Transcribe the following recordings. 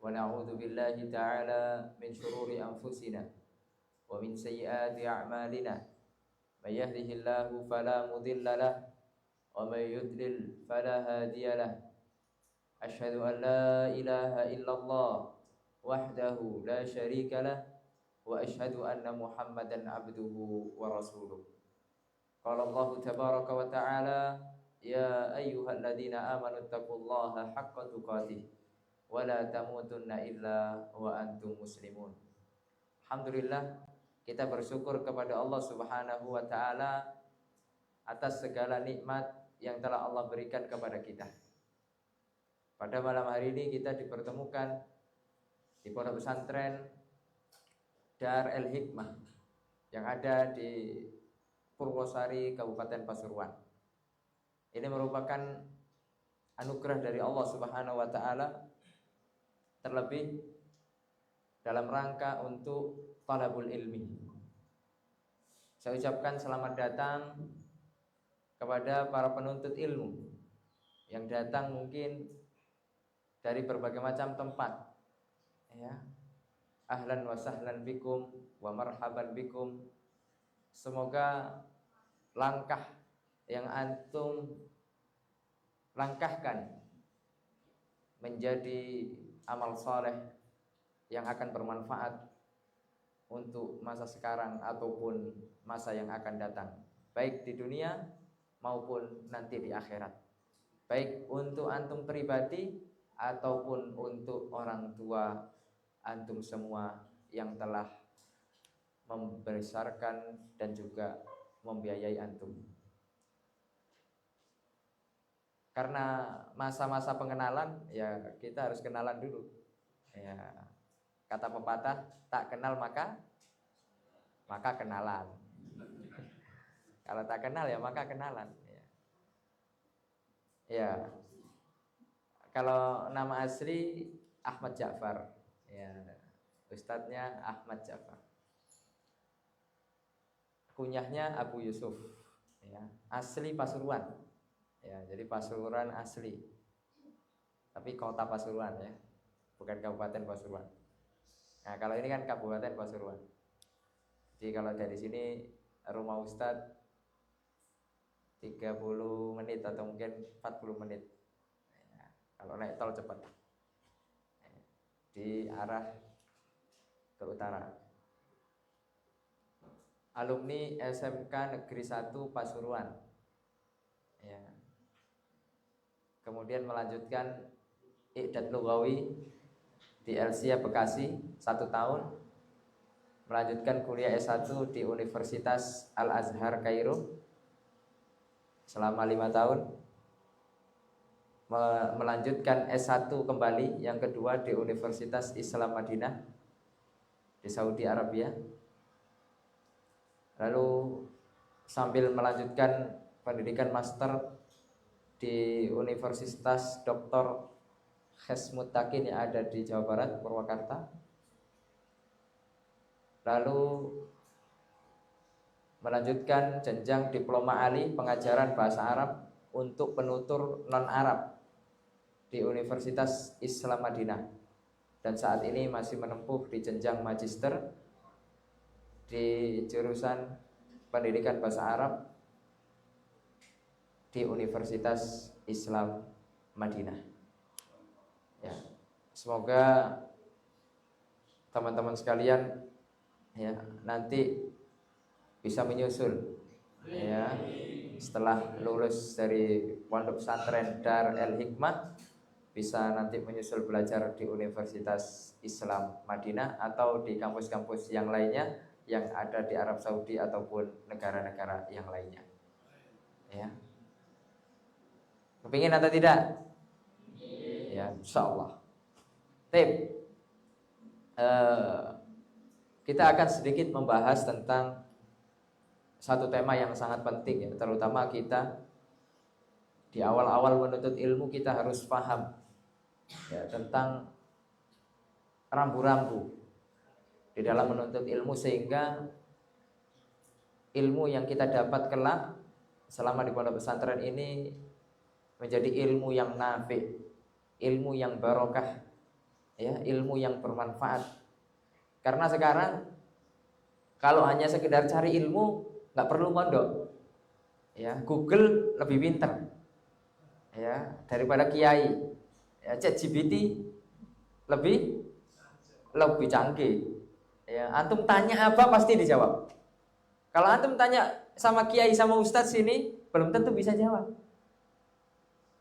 ونعوذ بالله تعالى من شرور أنفسنا ومن سيئات أعمالنا من يهده الله فلا مضل له ومن يضلل فلا هادي له أشهد أن لا إله إلا الله وحده لا شريك له وأشهد أن محمدا عبده ورسوله قال الله تبارك وتعالى يا أيها الذين آمنوا اتقوا الله حق تقاته ولا تموتن إلا وأنتم مسلمون. Alhamdulillah, kita bersyukur kepada Allah Subhanahu wa taala atas segala nikmat yang telah Allah berikan kepada kita. Pada malam hari ini kita dipertemukan di pondok pesantren Dar El Hikmah yang ada di Purwosari, Kabupaten Pasuruan. Ini merupakan anugerah dari Allah Subhanahu wa taala, terlebih dalam rangka untuk talabul ilmi. Saya ucapkan selamat datang kepada para penuntut ilmu yang datang mungkin dari berbagai macam tempat. Ya. Ahlan wa sahlan bikum wa marhaban bikum. Semoga langkah yang antum langkahkan menjadi amal soleh yang akan bermanfaat untuk masa sekarang ataupun masa yang akan datang, baik di dunia maupun nanti di akhirat, baik untuk antum pribadi ataupun untuk orang tua antum semua yang telah membesarkan dan juga membiayai antum. Karena masa-masa pengenalan, ya kita harus kenalan dulu. Ya, kata pepatah, tak kenal maka kenalan. Kalau tak kenal ya maka kenalan. Ya. Kalau nama asli Ahmad Ja'far. Ya, ustadznya Ahmad Ja'far. Kunyahnya Abu Yusuf. Ya, asli Pasuruan. Ya, jadi Pasuruan asli. Tapi kota Pasuruan ya, bukan Kabupaten Pasuruan. Nah, kalau ini kan Kabupaten Pasuruan. Jadi kalau dari sini rumah Ustadz 30 menit atau mungkin 40 menit. Ya, kalau naik tol cepat. Di arah ke utara. Alumni SMK Negeri 1 Pasuruan. Ya. Kemudian melanjutkan Iqdad Lughawi di Elsia Bekasi 1 tahun. Melanjutkan kuliah S1 di Universitas Al-Azhar Kairo selama 5 tahun. Melanjutkan S1 kembali yang kedua di Universitas Islam Madinah di Saudi Arabia. Lalu sambil melanjutkan pendidikan master di Universitas Dr. Khesmut Takin yang ada di Jawa Barat, Purwakarta. Lalu melanjutkan jenjang diploma ali pengajaran bahasa Arab untuk penutur non-Arab di Universitas Islam Madinah. Dan saat ini masih menempuh di jenjang magister di jurusan pendidikan bahasa Arab di Universitas Islam Madinah. Ya, semoga teman-teman sekalian ya nanti bisa menyusul ya setelah lulus dari pondok pesantren Dar El Hikmah, bisa nanti menyusul belajar di Universitas Islam Madinah atau di kampus-kampus yang lainnya yang ada di Arab Saudi ataupun negara-negara yang lainnya. Ya. Kepingin atau tidak? Ya, insyaallah. Kita akan sedikit membahas tentang satu tema yang sangat penting ya, terutama kita di awal-awal menuntut ilmu kita harus paham ya tentang rambu-rambu di dalam menuntut ilmu, sehingga ilmu yang kita dapat kelak selama di pondok pesantren ini menjadi ilmu yang nafi, ilmu yang barokah ya, ilmu yang bermanfaat. Karena sekarang kalau hanya sekedar cari ilmu nggak perlu mondok, ya, Google lebih pintar, ya, daripada kiai, ya, ChatGPT lebih canggih, ya, antum tanya apa pasti dijawab. Kalau antum tanya sama kiai sama ustadz sini belum tentu bisa jawab,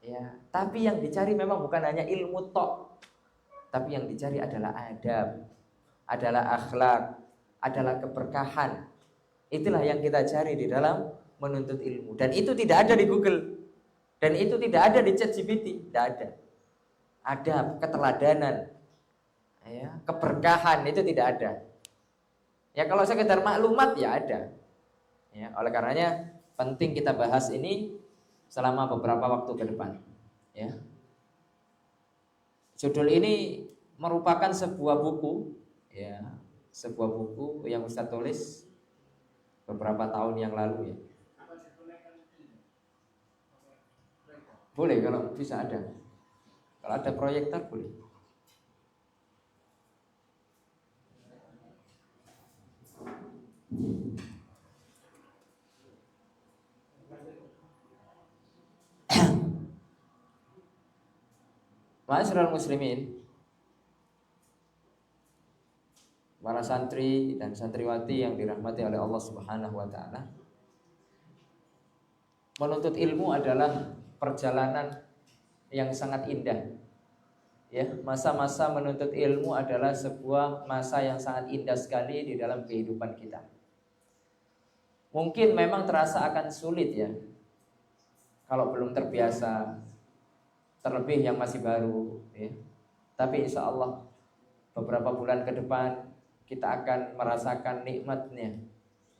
ya. Tapi yang dicari memang bukan hanya ilmu tok, tapi yang dicari adalah adab, adalah akhlak, adalah keberkahan. Itulah yang kita cari di dalam menuntut ilmu. Dan itu tidak ada di Google. Dan itu tidak ada di ChatGPT, tidak ada. Adab, keteladanan, ya, keberkahan itu tidak ada. Ya kalau sekedar maklumat ya ada. Ya, oleh karenanya penting kita bahas ini selama beberapa waktu ke depan. Ya. Judul ini merupakan sebuah buku, ya, sebuah buku yang Ustaz tulis beberapa tahun yang lalu, ya. Boleh kalau bisa ada. Kalau ada proyektor boleh. Ma'asyiral muslimin, para santri dan santriwati yang dirahmati oleh Allah Subhanahu wa taala. Menuntut ilmu adalah perjalanan yang sangat indah. Ya, masa-masa menuntut ilmu adalah sebuah masa yang sangat indah sekali di dalam kehidupan kita. Mungkin memang terasa akan sulit, ya, kalau belum terbiasa, terlebih yang masih baru, ya. Tapi insya Allah beberapa bulan ke depan kita akan merasakan nikmatnya,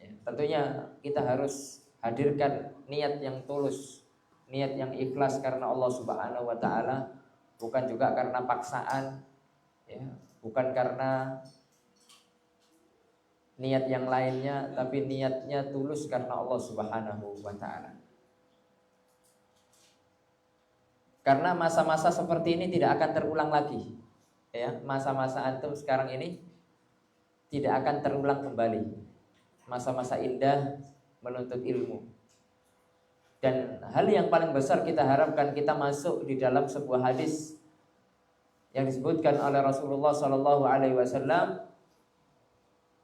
ya. Tentunya kita harus hadirkan niat yang tulus, niat yang ikhlas karena Allah Subhanahu wa taala, bukan juga karena paksaan, ya, bukan karena niat yang lainnya, tapi niatnya tulus karena Allah Subhanahu wa taala. Karena masa-masa seperti ini tidak akan terulang lagi, ya. Masa-masa antum sekarang ini tidak akan terulang kembali. Masa-masa indah menuntut ilmu. Dan hal yang paling besar kita harapkan kita masuk di dalam sebuah hadis yang disebutkan oleh Rasulullah sallallahu alaihi wasallam,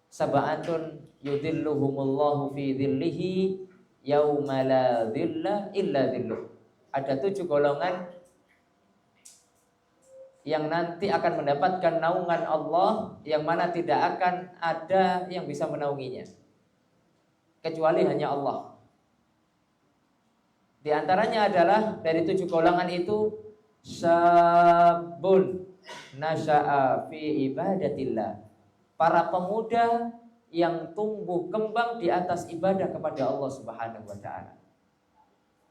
sab'atun yudhilluhumullahu fi dhillihi yauma la dhilla illa dhilluh. Ada 7 golongan yang nanti akan mendapatkan naungan Allah, yang mana tidak akan ada yang bisa menaunginya kecuali hanya Allah. Di antaranya adalah dari 7 golongan itu, sabun nasha'a fi ibadatillah, para pemuda yang tumbuh kembang di atas ibadah kepada Allah Subhanahu wa taala.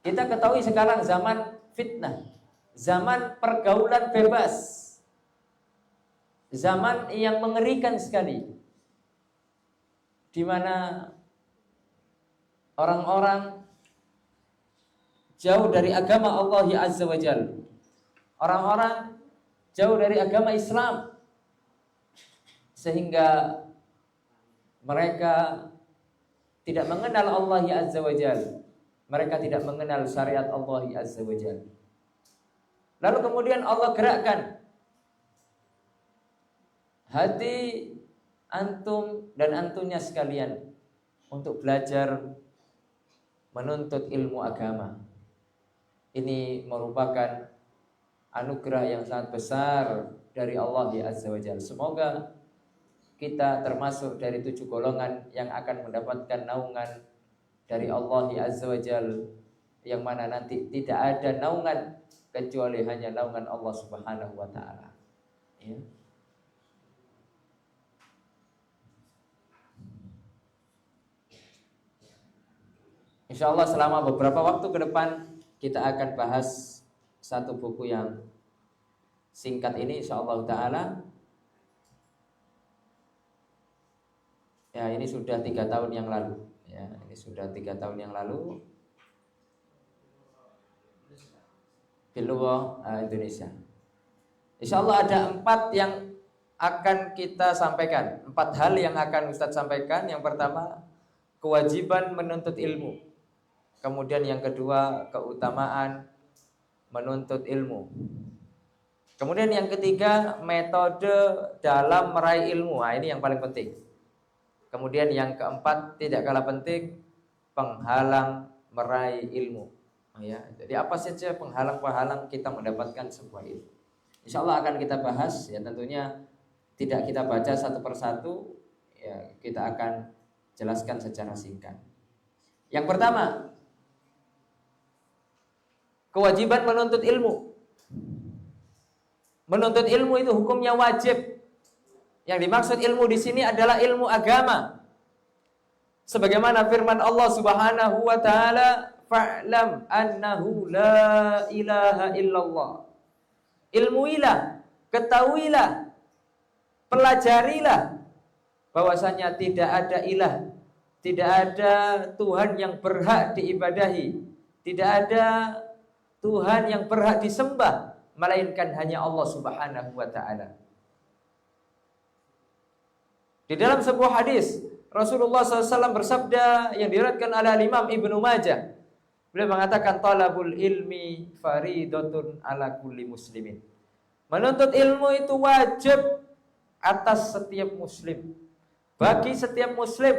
Kita ketahui sekarang zaman fitnah, zaman pergaulan bebas, zaman yang mengerikan sekali, di mana orang-orang jauh dari agama Allah Azza wa Jalla. Orang-orang jauh dari agama Islam, sehingga mereka tidak mengenal Allah Azza wa Jalla. Mereka tidak mengenal syariat Allah Azza wa Jalla. Lalu kemudian Allah gerakkan hati antum dan antunya sekalian untuk belajar menuntut ilmu agama. Ini merupakan anugerah yang sangat besar dari Allah Azza wa Jalla. Semoga kita termasuk dari 7 golongan yang akan mendapatkan naungan dari Allah Azza wa Jalla, yang mana nanti tidak ada naungan kecuali hanya naungan Allah Subhanahu wa taala, ya. Insyaallah selama beberapa waktu ke depan kita akan bahas satu buku yang singkat ini insyaallah taala. Ya, ini sudah 3 tahun yang lalu. Ya, ini sudah 3 tahun yang lalu. Bilugha Indonesia. Insyaallah ada 4 yang akan kita sampaikan, 4 hal yang akan Ustadz sampaikan. Yang pertama, kewajiban menuntut ilmu. Kemudian yang kedua, keutamaan menuntut ilmu. Kemudian yang ketiga, metode dalam meraih ilmu. Nah, ini yang paling penting. Kemudian yang keempat, tidak kalah penting, penghalang meraih ilmu. Ya, jadi apa saja penghalang-penghalang kita mendapatkan sebuah ilmu. Insyaallah akan kita bahas, ya tentunya tidak kita baca satu persatu, ya kita akan jelaskan secara singkat. Yang pertama, kewajiban menuntut ilmu. Menuntut ilmu itu hukumnya wajib. Yang dimaksud ilmu di sini adalah ilmu agama. Sebagaimana firman Allah Subhanahu wa taala, "Fa'lam annahu la ilaha illallah." Ilmuilah, ketahuilah, pelajarilah bahwasanya tidak ada ilah, tidak ada Tuhan yang berhak diibadahi, tidak ada Tuhan yang berhak disembah melainkan hanya Allah Subhanahu wa taala. Di dalam sebuah hadis Rasulullah SAW bersabda yang diriwayatkan oleh Imam Ibnu Majah. Beliau mengatakan talabul ilmi faridatun ala kulli muslimin. Menuntut ilmu itu wajib atas setiap muslim, bagi setiap muslim.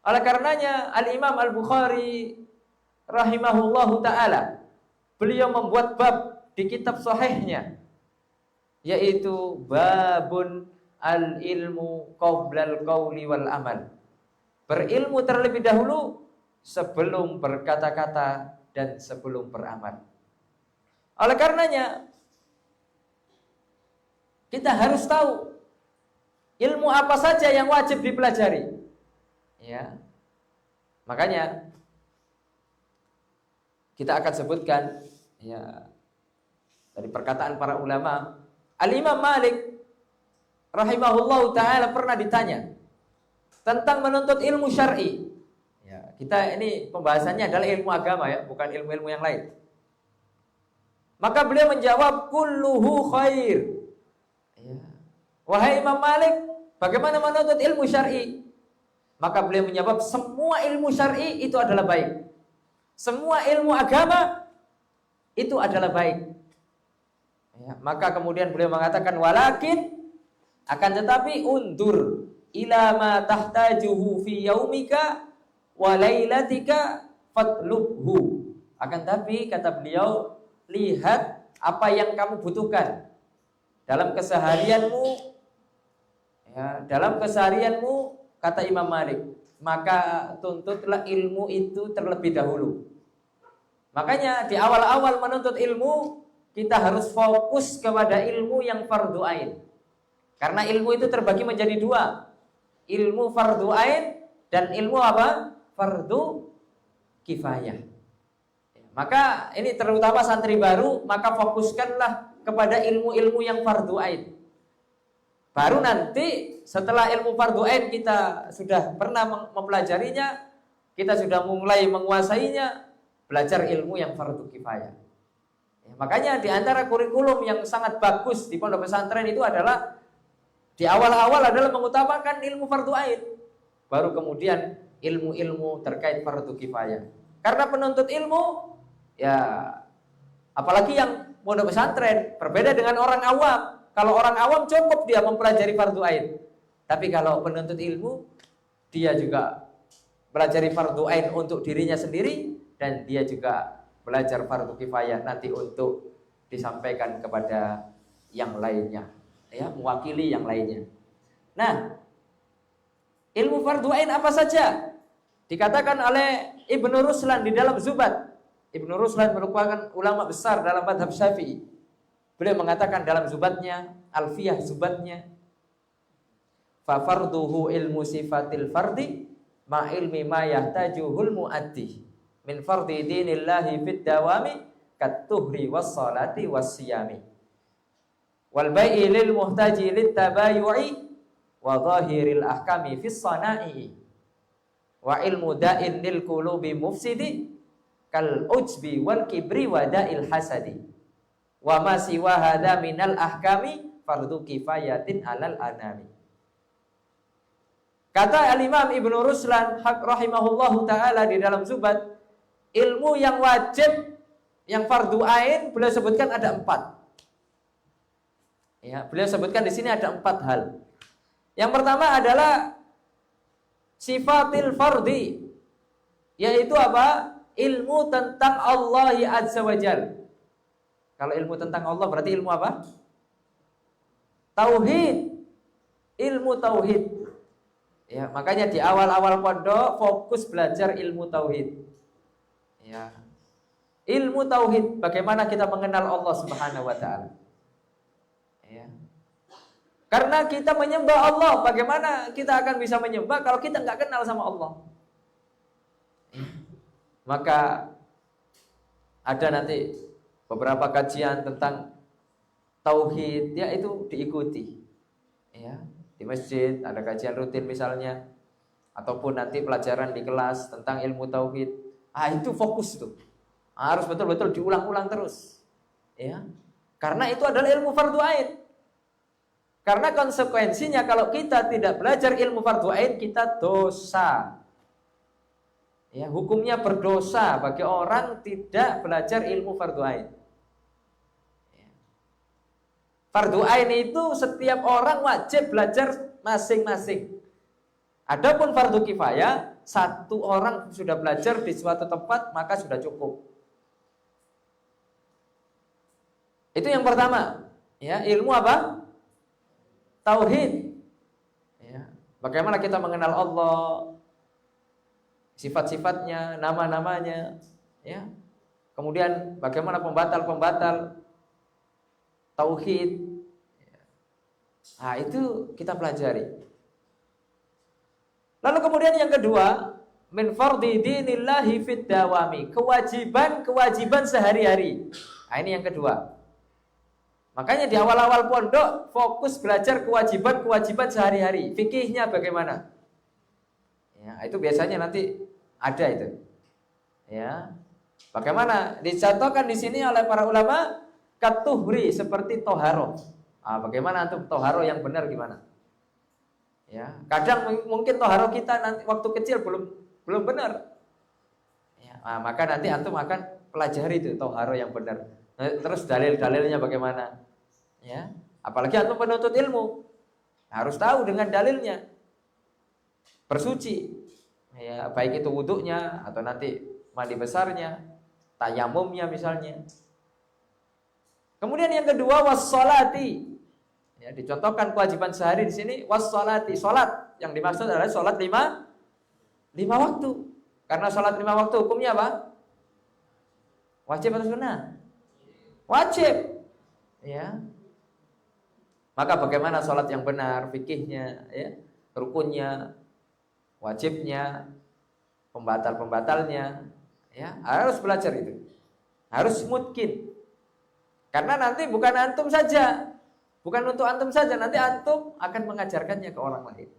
Oleh karenanya Al-Imam Al-Bukhari rahimahullahu taala, beliau membuat bab di kitab sahihnya, yaitu babun al-ilmu qoblal qauli wal amal. Berilmu terlebih dahulu sebelum berkata-kata dan sebelum beramal. Oleh karenanya kita harus tahu ilmu apa saja yang wajib dipelajari. Ya. Makanya kita akan sebutkan, ya, dari perkataan para ulama. Al-Imam Malik rahimahullahu ta'ala pernah ditanya tentang menuntut ilmu syar'i. Ya, kita ini pembahasannya adalah ilmu agama, ya, bukan ilmu-ilmu yang lain. Maka beliau menjawab, kulluhu khair. Ya. Wahai Imam Malik, bagaimana menuntut ilmu syar'i? Maka beliau menjawab, semua ilmu syar'i itu adalah baik. Semua ilmu agama itu adalah baik. Ya, maka kemudian beliau mengatakan, walakin, akan tetapi, undur ila ma tahtajuhu fi yaumika wa lailatika fatlubhu. Akan tapi, kata beliau, lihat apa yang kamu butuhkan dalam keseharianmu, ya, dalam keseharianmu, kata Imam Malik, maka tuntutlah ilmu itu terlebih dahulu. Makanya di awal-awal menuntut ilmu, kita harus fokus kepada ilmu yang fardu ain. Karena ilmu itu terbagi menjadi 2. Ilmu fardu ain dan ilmu apa? Fardu kifayah. Maka ini terutama santri baru, maka fokuskanlah kepada ilmu-ilmu yang fardu ain. Baru nanti setelah ilmu fardu ain kita sudah pernah mempelajarinya, kita sudah mulai menguasainya, belajar ilmu yang fardu kifayah. Ya, makanya di antara kurikulum yang sangat bagus di pondok pesantren itu adalah di awal-awal adalah mengutamakan ilmu fardu ain, baru kemudian ilmu-ilmu terkait fardu kifayah. Karena penuntut ilmu, ya apalagi yang pondok pesantren, berbeda dengan orang awam. Kalau orang awam cukup dia mempelajari fardu ain. Tapi kalau penuntut ilmu, dia juga pelajari fardu ain untuk dirinya sendiri, dan dia juga belajar fardu kifayah nanti untuk disampaikan kepada yang lainnya, ya, mewakili yang lainnya. Nah, ilmu fardu ain apa saja? Dikatakan oleh Ibnu Ruslan di dalam Zubat. Ibnu Ruslan merupakan ulama besar dalam mazhab Syafi'i. Beliau mengatakan dalam Zubatnya, Alfiyah Zubatnya, fa farduhu ilmu sifatil fardi ma ilmi ma yahtajuhul muaddi min fardi dinillahi fid dawami kat tuhri was salati was siyami wal bai'i lil muhtaji lit tabayu'i wa zahiril ahkami fis sana'i wa ilmu da'in lil qulubi mufsidi kal ujbi wal kibri wa da'il hasadi wa ma siwa hadza minal ahkami fardhu kifayatin 'alal anami. Kata Al-Imam Ibnu Ruslan rahimahullahu taala di dalam Zubat, ilmu yang wajib yang fardhu ain beliau sebutkan ada 4. Ya, beliau sebutkan di sini ada 4 hal. Yang pertama adalah sifatil fardhi, yaitu apa? Ilmu tentang Allah Azza wa Jalla. Kalau ilmu tentang Allah berarti ilmu apa? Tauhid. Ilmu tauhid. Ya, makanya di awal-awal pondok fokus belajar ilmu tauhid. Ya. Ilmu tauhid, bagaimana kita mengenal Allah Subhanahu wa taala. Ya. Karena kita menyembah Allah, bagaimana kita akan bisa menyembah kalau kita nggak kenal sama Allah? Ya. Maka ada nanti beberapa kajian tentang tauhid, ya itu diikuti. Ya, di masjid ada kajian rutin misalnya, ataupun nanti pelajaran di kelas tentang ilmu tauhid. Itu fokus tuh. Harus betul-betul diulang-ulang terus. Ya. Karena itu adalah ilmu fardhu ain. Karena konsekuensinya kalau kita tidak belajar ilmu fardhu ain, kita dosa. Ya, hukumnya berdosa bagi orang tidak belajar ilmu fardhu ain. Ya. Fardhu ain itu setiap orang wajib belajar masing-masing. Adapun fardhu kifayah, satu orang sudah belajar di suatu tempat maka sudah cukup. Itu yang pertama. Ya, ilmu apa? Tauhid. Ya. Bagaimana kita mengenal Allah, sifat-sifatnya, nama-namanya, ya. Kemudian bagaimana pembatal-pembatal tauhid. Itu kita pelajari. Lalu kemudian yang kedua, min fardhi dinillahi fid dawami, kewajiban sehari-hari. Ini yang kedua. Makanya di awal-awal pondok fokus belajar kewajiban sehari-hari. Fikihnya bagaimana? Ya, itu biasanya nanti ada itu. Ya. Bagaimana dicontohkan di sini oleh para ulama katuhri seperti toharo. Bagaimana antum toharo yang benar gimana? Ya, kadang mungkin toharo kita nanti waktu kecil belum benar. Ya, maka nanti antum akan pelajari itu toharo yang benar. Terus dalil-dalilnya bagaimana? Ya, apalagi antum penuntut ilmu harus tahu dengan dalilnya. Bersuci, ya, baik itu wuduknya atau nanti mandi besarnya, tayamumnya misalnya. Kemudian yang kedua wassolati. Ya, dicontohkan kewajiban sehari di sini wassolati, salat. Yang dimaksud adalah salat 5 waktu. Karena salat 5 waktu hukumnya apa? Wajib atau sunnah? Wajib. Ya. Maka bagaimana salat yang benar, fikihnya, ya, rukunnya, wajibnya, pembatal-pembatalnya, ya, harus belajar itu. Harus mungkin. Karena nanti bukan antum saja, bukan untuk antum saja, nanti antum akan mengajarkannya ke orang lain.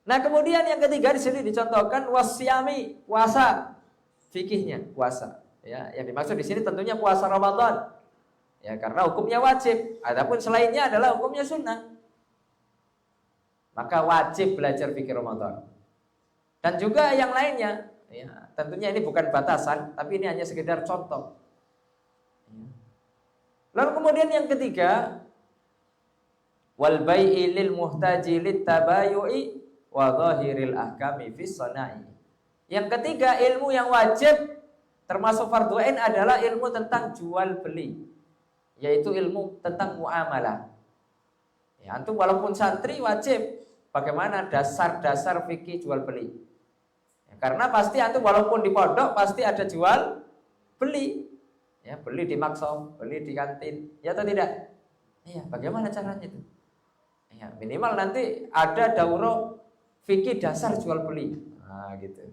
Nah, kemudian yang ketiga di sini dicontohkan wasyami, puasa, fikihnya, puasa. Ya, yang dimaksud di sini tentunya puasa Ramadan. Ya, karena hukumnya wajib. Adapun selainnya adalah hukumnya sunnah. Maka wajib belajar fikih Ramadan. Dan juga yang lainnya. Ya, tentunya ini bukan batasan, tapi ini hanya sekedar contoh. Ya. Lalu kemudian yang ketiga, wal bai'i lil muhtaji lit tabayu'i wa dhahiril ahkami fis sana'i. Yang ketiga, ilmu yang wajib termasuk fardhu ain adalah ilmu tentang jual beli, yaitu ilmu tentang muamalah. Ya, antum walaupun santri wajib bagaimana dasar-dasar fikih jual beli. Ya, karena pasti antum walaupun di pondok pasti ada jual beli. Ya, beli di maksom, beli di kantin, ya atau tidak? Iya, bagaimana caranya itu? Ya, minimal nanti ada daurah fikih dasar jual beli. Gitu.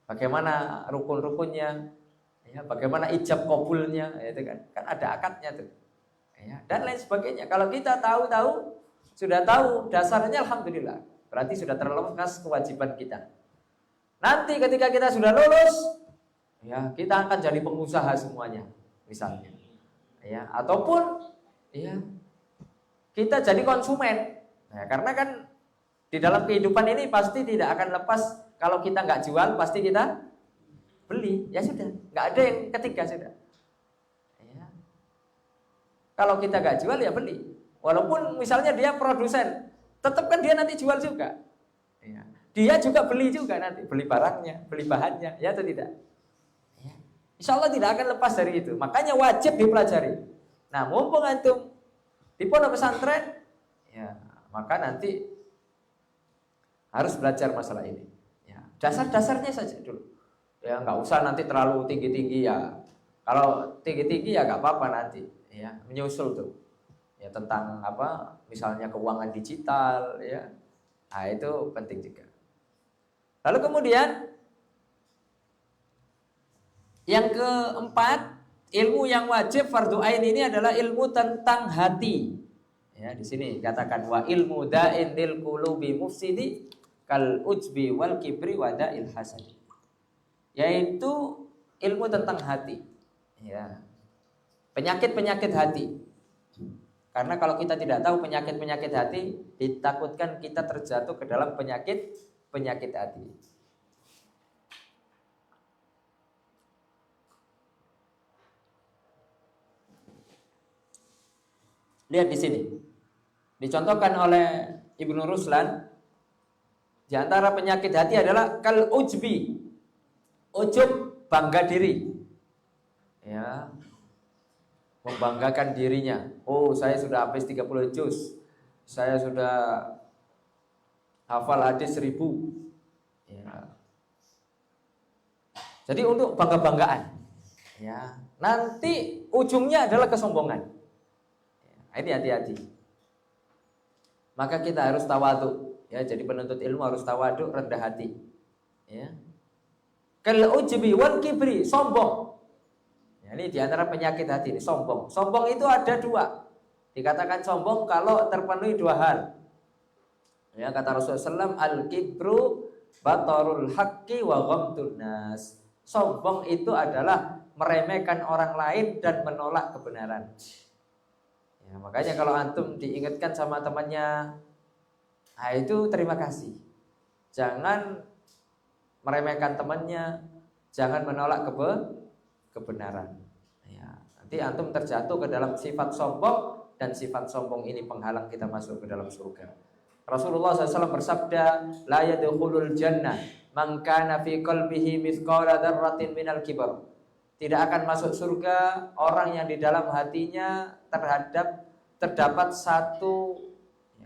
Bagaimana rukun-rukunnya? Ya, bagaimana ijab qabulnya? Ya, itu kan ada akadnya tuh. Ya, dan lain sebagainya. Kalau kita sudah tahu dasarnya, alhamdulillah. Berarti sudah terlepas kewajiban kita. Nanti ketika kita sudah lulus, ya kita akan jadi pengusaha semuanya, misalnya. ya, ataupun ya kita jadi konsumen. Nah, karena kan di dalam kehidupan ini pasti tidak akan lepas, kalau kita nggak jual pasti kita beli. Ya sudah, nggak ada yang ketiga sudah. Ya. Kalau kita nggak jual ya beli. Walaupun misalnya dia produsen, tetap kan dia nanti jual juga. Ya. Dia juga beli juga nanti, beli barangnya, beli bahannya, ya atau tidak? Ya. Insya Allah tidak akan lepas dari itu. Makanya wajib dipelajari. Nah, mumpung antum di pondok pesantren, ya maka nanti harus belajar masalah ini. Ya, dasar-dasarnya saja dulu. Ya nggak usah nanti terlalu tinggi-tinggi ya. Kalau tinggi-tinggi ya nggak apa-apa nanti. Ya menyusul tuh. Ya tentang apa? Misalnya keuangan digital, ya. Nah itu penting juga. Lalu kemudian yang keempat, ilmu yang wajib fardhu ain ini adalah ilmu tentang hati. Ya, di sini katakan wa ilmu da'in lil qulubi mufsidi kal ujbi wal kibri wa da'il hasad. Yaitu ilmu tentang hati. Ya. Penyakit-penyakit hati. Karena kalau kita tidak tahu penyakit-penyakit hati, ditakutkan kita terjatuh ke dalam penyakit hati. Lihat di sini. Dicontohkan oleh Ibnu Ruslan, di antara penyakit hati adalah kal ujbi. Ujub, bangga diri. Ya. Membanggakan dirinya. Oh, saya sudah habis 30 juz. Saya sudah hafal hadis 1000. Ya. Jadi untuk bangga-banggaan. Ya. Nanti ujungnya adalah kesombongan. Ya, ini hati-hati. Maka kita harus tawadhu. Ya, jadi penuntut ilmu harus tawadhu, rendah hati. Ya. Kal ujbi wal kibri, sombong. Ini diantara penyakit hati ini, sombong. Sombong itu ada dua. Dikatakan sombong kalau terpenuhi dua hal. Ya, kata Rasulullah SAW, al-kibru batarul haqqi wa ghamtun nas. Sombong itu adalah meremehkan orang lain dan menolak kebenaran. Ya, makanya kalau antum diingatkan sama temannya, nah itu terima kasih. Jangan meremehkan temannya, jangan menolak kebenaran. Ya, nanti antum terjatuh ke dalam sifat sombong, dan sifat sombong ini penghalang kita masuk ke dalam surga. Rasulullah SAW bersabda, la yadkhulul jannah man kana fi qalbihi mithqala dzarratin minal kibr. Tidak akan masuk surga orang yang di dalam hatinya terdapat satu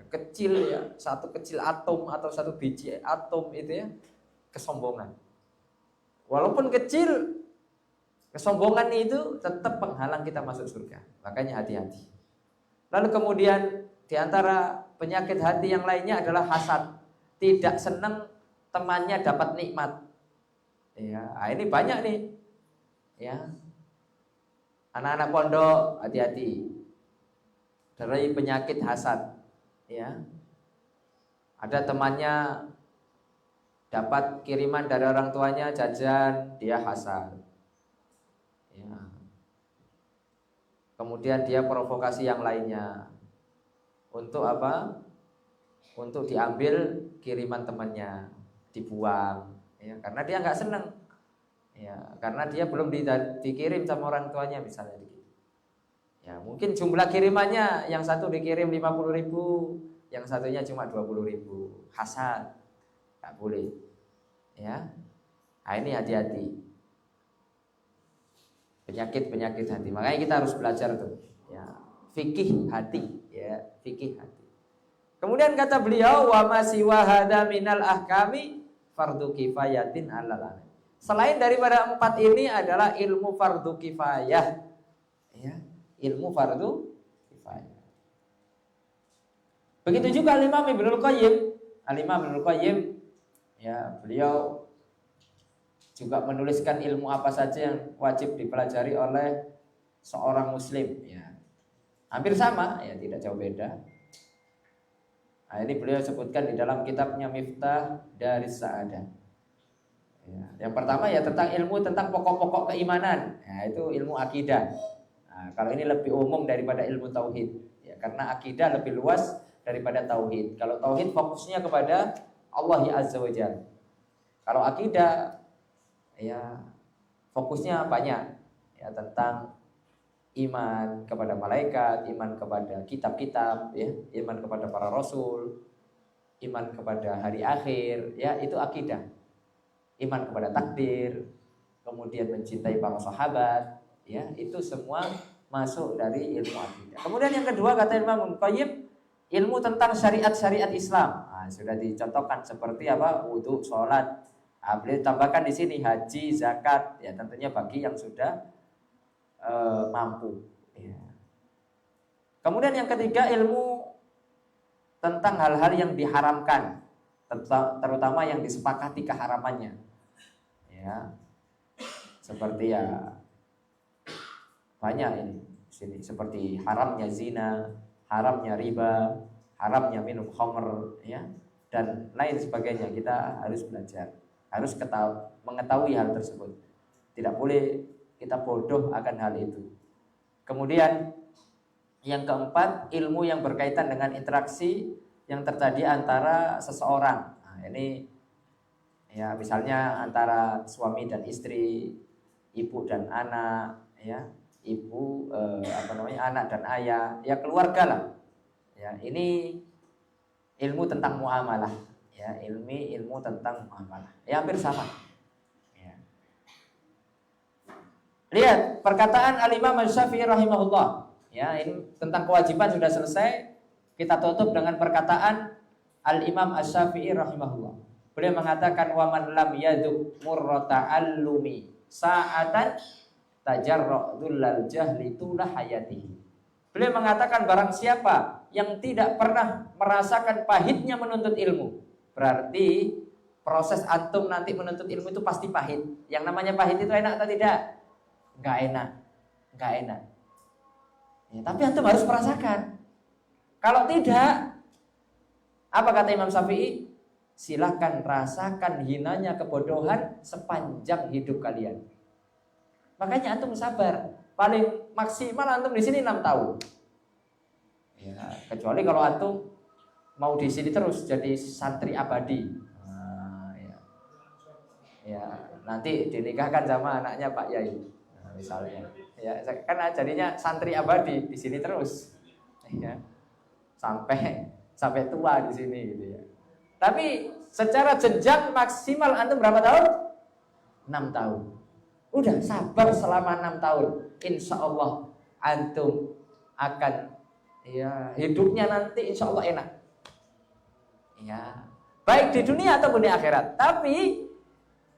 kecil atom atau satu biji atom itu ya, kesombongan. Walaupun kecil, kesombongan itu tetap penghalang kita masuk surga. Makanya hati-hati. Lalu kemudian diantara penyakit hati yang lainnya adalah hasad. Tidak senang temannya dapat nikmat. Ya, ini banyak nih. Ya. Anak-anak pondok hati-hati dari penyakit hasad. Ya. Ada temannya dapat kiriman dari orang tuanya jajan, dia hasad. Ya. Kemudian dia provokasi yang lainnya. Untuk apa? Untuk diambil kiriman temannya, dibuang. Ya, karena dia nggak senang. Ya, karena dia belum dikirim sama orang tuanya misalnya. Ya, mungkin jumlah kirimannya yang satu dikirim 50.000, yang satunya cuma 20.000. Hasad, nggak boleh. Ya, nah, ini hati-hati. Penyakit hati. Makanya kita harus belajar tuh. Ya, fikih hati. Ya, fikih hati. Kemudian kata beliau, wa ma siwa hada minal ahkami fardhu kifayatin 'alal 'alam. Selain daripada 4 ini adalah ilmu fardhu kifayah. Ya, ilmu fardhu kifayah. Begitu juga Imam Ibnul Qayyim. Al-Imam Ibnul Qayyim, ya, beliau juga menuliskan ilmu apa saja yang wajib dipelajari oleh seorang muslim, ya. Hampir sama, ya, tidak jauh beda. Nah, ini beliau sebutkan di dalam kitabnya Miftah Daris Sa'adah. Ya, yang pertama ya tentang ilmu tentang pokok-pokok keimanan. Nah, itu ilmu akidah. Nah, Nah, kalau ini lebih umum daripada ilmu tauhid, ya, karena akidah lebih luas daripada tauhid. Kalau tauhid fokusnya kepada Allah ya Azza wa Jalla. Kalau akidah ya fokusnya banyak ya tentang iman kepada malaikat, iman kepada kitab-kitab, ya, iman kepada para rasul, iman kepada hari akhir, ya itu akidah. Iman kepada takdir, kemudian mencintai para sahabat, ya itu semua masuk dari ilmu akidah. Kemudian yang kedua kata Imam Qayyim, ilmu tentang syariat-syariat Islam. Nah, sudah dicontohkan seperti apa? Wudu, sholat. Nah, boleh tambahkan di sini haji, zakat, ya tentunya bagi yang sudah mampu. Ya. Kemudian yang ketiga ilmu tentang hal-hal yang diharamkan, terutama yang disepakati keharamannya. Ya, seperti ya banyak ini di sini seperti haramnya zina, haramnya riba, haramnya minum khamr, ya dan lain sebagainya. Kita harus belajar, harus mengetahui hal tersebut. Tidak boleh kita bodoh akan hal itu. Kemudian yang keempat, ilmu yang berkaitan dengan interaksi yang terjadi antara seseorang. Nah, ini ya misalnya antara suami dan istri, ibu dan anak, ya ibu anak dan ayah, ya keluarga lah. Ya ini ilmu tentang muamalah, ya ilmu tentang muamalah. Ya hampir sama. Ya. Lihat perkataan Al-Imam Asy-Syafi'i rahimahullah. Ya, ini tentang kewajiban sudah selesai. Kita tutup dengan perkataan Al-Imam Asy-Syafi'i rahimahullah. Beliau mengatakan wa man lam yaduk murrata allumi sa'atan tajarra dhullal jahli tula hayatihi. Beliau mengatakan barang siapa yang tidak pernah merasakan pahitnya menuntut ilmu, berarti proses antum nanti menuntut ilmu itu pasti pahit. Yang namanya pahit itu enak atau tidak? Enggak enak. Enggak enak. Ya, tapi antum harus merasakan. Kalau tidak, apa kata Imam Syafi'i? Silahkan rasakan hinanya kebodohan sepanjang hidup kalian. Makanya antum sabar. Paling maksimal antum di sini 6 tahun. Ya, kecuali kalau antum mau di sini terus jadi santri abadi. Nah, ya, nanti dinikahkan sama anaknya Pak Yai, nah, misalnya. Ya, kan jadinya santri abadi di sini terus, ya, sampai tua di sini, gitu ya. Tapi secara jenjang maksimal antum berapa tahun? 6 tahun. Udah sabar selama 6 tahun, insya Allah antum akan ya hidupnya nanti insya Allah enak. Ya, baik di dunia ataupun di akhirat. Tapi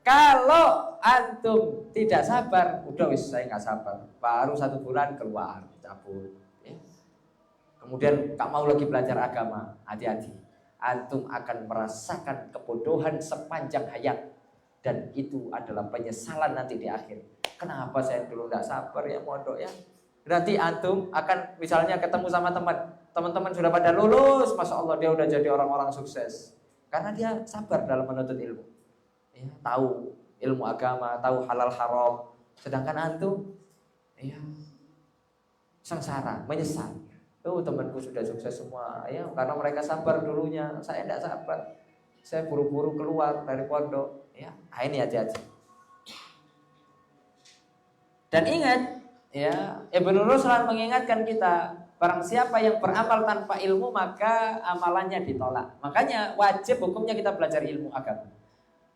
kalau antum tidak sabar, udah wis saya nggak sabar. Baru 1 bulan keluar, cabut. Ya. Kemudian nggak mau lagi belajar agama, hati-hati. Antum akan merasakan kebodohan sepanjang hayat, dan itu adalah penyesalan nanti di akhir. Kenapa saya dulu nggak sabar ya mondok ya? Nanti antum akan misalnya ketemu sama teman-teman sudah pada lulus, masya Allah dia udah jadi orang-orang sukses karena dia sabar dalam menuntut ilmu. Ya, tahu ilmu agama, tahu halal haram. Sedangkan antum ya sengsara, menyesal. Tuh temanku sudah sukses semua, ya karena mereka sabar dulunya, saya tidak sabar. Saya buru-buru keluar dari pondok, ya. Nah, ini hati-hati. Dan ingat, ya Ibnu Ruslan mengingatkan kita, barang siapa yang beramal tanpa ilmu maka amalannya ditolak. Makanya wajib hukumnya kita belajar ilmu agama.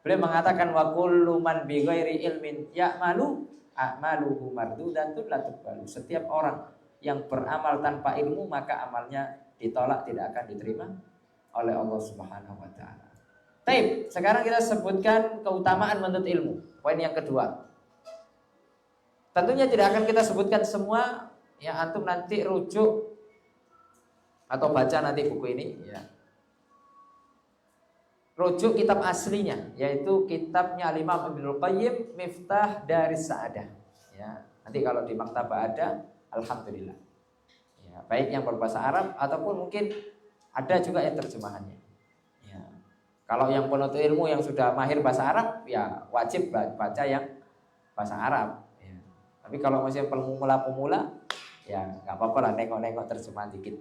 Beliau mengatakan wa kullu man bi ghairi ilmin ya'malu a'maluhu mardudatun la tuqbalu. Setiap orang yang beramal tanpa ilmu maka amalnya ditolak, tidak akan diterima oleh Allah Subhanahu wa taala. Baik, sekarang kita sebutkan keutamaan menuntut ilmu. Poin yang kedua. Tentunya tidak akan kita sebutkan semua, ya antum nanti rujuk atau baca nanti buku ini, ya. Rujuk kitab aslinya, yaitu kitabnya Imam Ibnu Qayyim Miftah Daris Sa'adah. Ya, nanti kalau di maktabah ada, alhamdulillah. Ya, baik yang berbahasa Arab ataupun mungkin ada juga yang terjemahannya. Ya. Kalau yang penuntut ilmu yang sudah mahir bahasa Arab, ya wajib baca yang bahasa Arab. Ya. Tapi kalau masih pemula-pemula, Ya, nggak apa-apa lah nengok-nengok terjemahan dikit.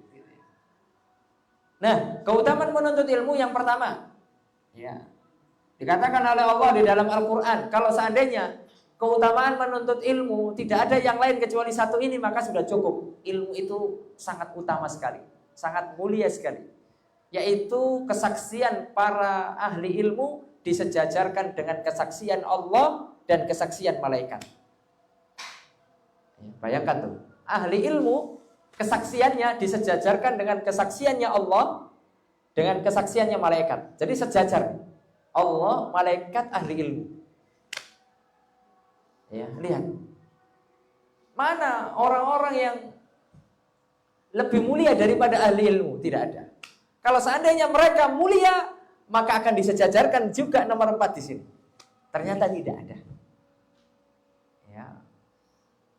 Nah, keutamaan menuntut ilmu yang pertama, ya, dikatakan oleh Allah di dalam Al-Quran, kalau seandainya keutamaan menuntut ilmu tidak ada yang lain kecuali satu ini, maka sudah cukup. Ilmu itu sangat utama sekali, sangat mulia sekali, yaitu kesaksian para ahli ilmu disejajarkan dengan kesaksian Allah dan kesaksian malaikat. Bayangkan tuh, ahli ilmu kesaksiannya disejajarkan dengan kesaksiannya Allah dengan kesaksiannya malaikat. Jadi sejajar Allah, malaikat, ahli ilmu. Ya, lihat. Mana orang-orang yang lebih mulia daripada ahli ilmu? Tidak ada. Kalau seandainya mereka mulia, maka akan disejajarkan juga nomor 4 di sini. Ternyata tidak ada. Ya.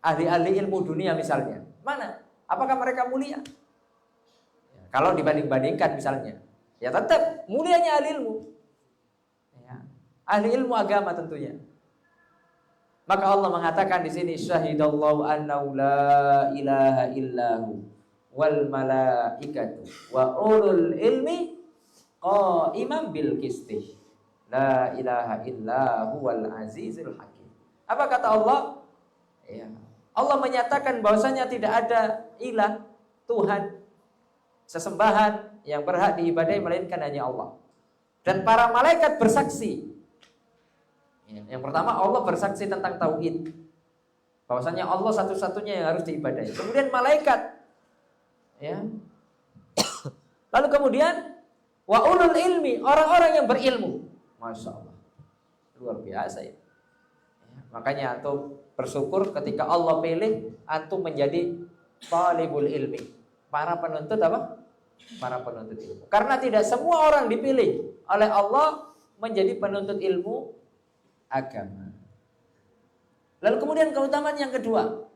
Ahli-ahli ilmu dunia misalnya, mana? Apakah mereka mulia? Ya, kalau dibanding-bandingkan misalnya, ya tetap mulianya ahli ilmu. Ya. Ahli ilmu agama tentunya. Maka Allah mengatakan di sini, syahidallahu annahu la ilaha illahu wal malaikatu wa ulul ilmi qa'iman bil qisti. La ilaha illahu wal azizul hakim. Apa kata Allah? Ya. Allah menyatakan bahwasanya tidak ada ilah, Tuhan, sesembahan yang berhak diibadahi melainkan hanya Allah. Dan para malaikat bersaksi. Yang pertama, Allah bersaksi tentang tauhid, bahwasanya Allah satu-satunya yang harus diibadahi. Kemudian malaikat, ya. Lalu kemudian wa ulul ilmi, orang-orang yang berilmu. Masya Allah, luar biasa ya. Makanya antum bersyukur ketika Allah pilih antum menjadi talibul ilmi, para penuntut apa? Para penuntut ilmu. Karena tidak semua orang dipilih oleh Allah menjadi penuntut ilmu agama. Lalu kemudian keutamaan yang kedua,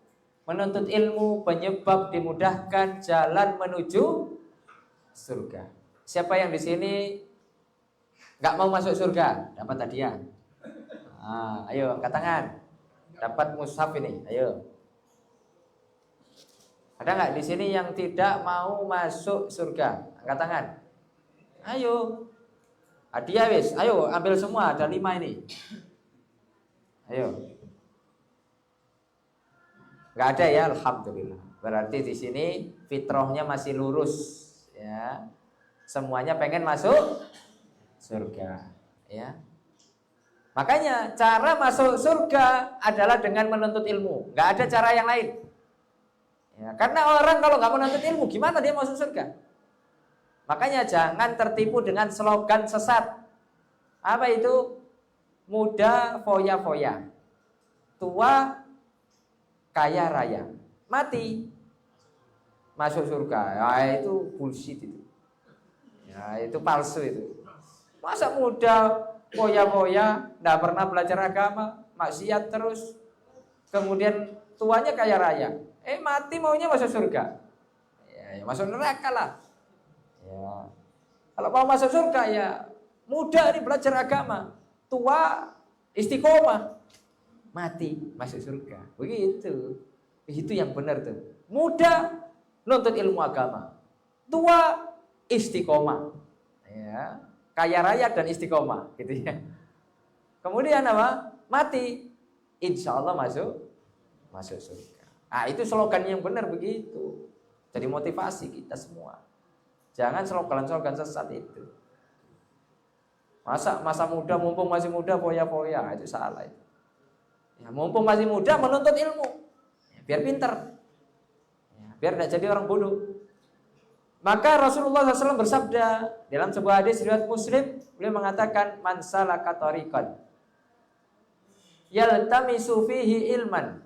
menuntut ilmu penyebab dimudahkan jalan menuju surga. Siapa yang di sini nggak mau masuk surga, dapat hadiah. Ayo angkat tangan, dapat mushaf ini. Ayo. Ada nggak di sini yang tidak mau masuk surga? Angkat tangan. Ayo. Hadiah wis. Ayo ambil semua. Ada 5 ini. Ayo. Nggak ada ya, alhamdulillah. Berarti di sini fitrahnya masih lurus, ya. Semuanya pengen masuk surga, ya. Makanya cara masuk surga adalah dengan menuntut ilmu. Nggak ada cara yang lain. Ya, karena orang kalau nggak menuntut ilmu, gimana dia masuk surga? Makanya jangan tertipu dengan slogan sesat. Apa itu? Muda foya-foya, tua kaya raya, mati masuk surga. Ya itu bullshit itu. Ya itu palsu itu. Masa muda foya-foya, nggak pernah belajar agama, maksiat terus, kemudian tuanya kaya raya, mati maunya masuk surga, ya masuk neraka lah. Ya. Kalau mau masuk surga ya muda ini belajar agama, tua istiqomah, mati masuk surga. Begitu, itu yang benar tuh. Muda nuntut ilmu agama, tua istiqomah, ya. Kaya raya dan istiqomah, gitu ya. Kemudian apa? Mati, insya Allah masuk surga. Itu slogan yang benar begitu. Jadi motivasi kita semua. Jangan slogan-slogan sesat itu. Masa muda, mumpung masih muda foya-foya, itu salah itu. Ya, mumpung masih muda menuntut ilmu, ya, biar pinter, ya, biar tidak jadi orang bodoh. Maka Rasulullah SAW bersabda dalam sebuah hadis riwayat Muslim, beliau mengatakan, man salaka tariqan yaltamisu fihi ilman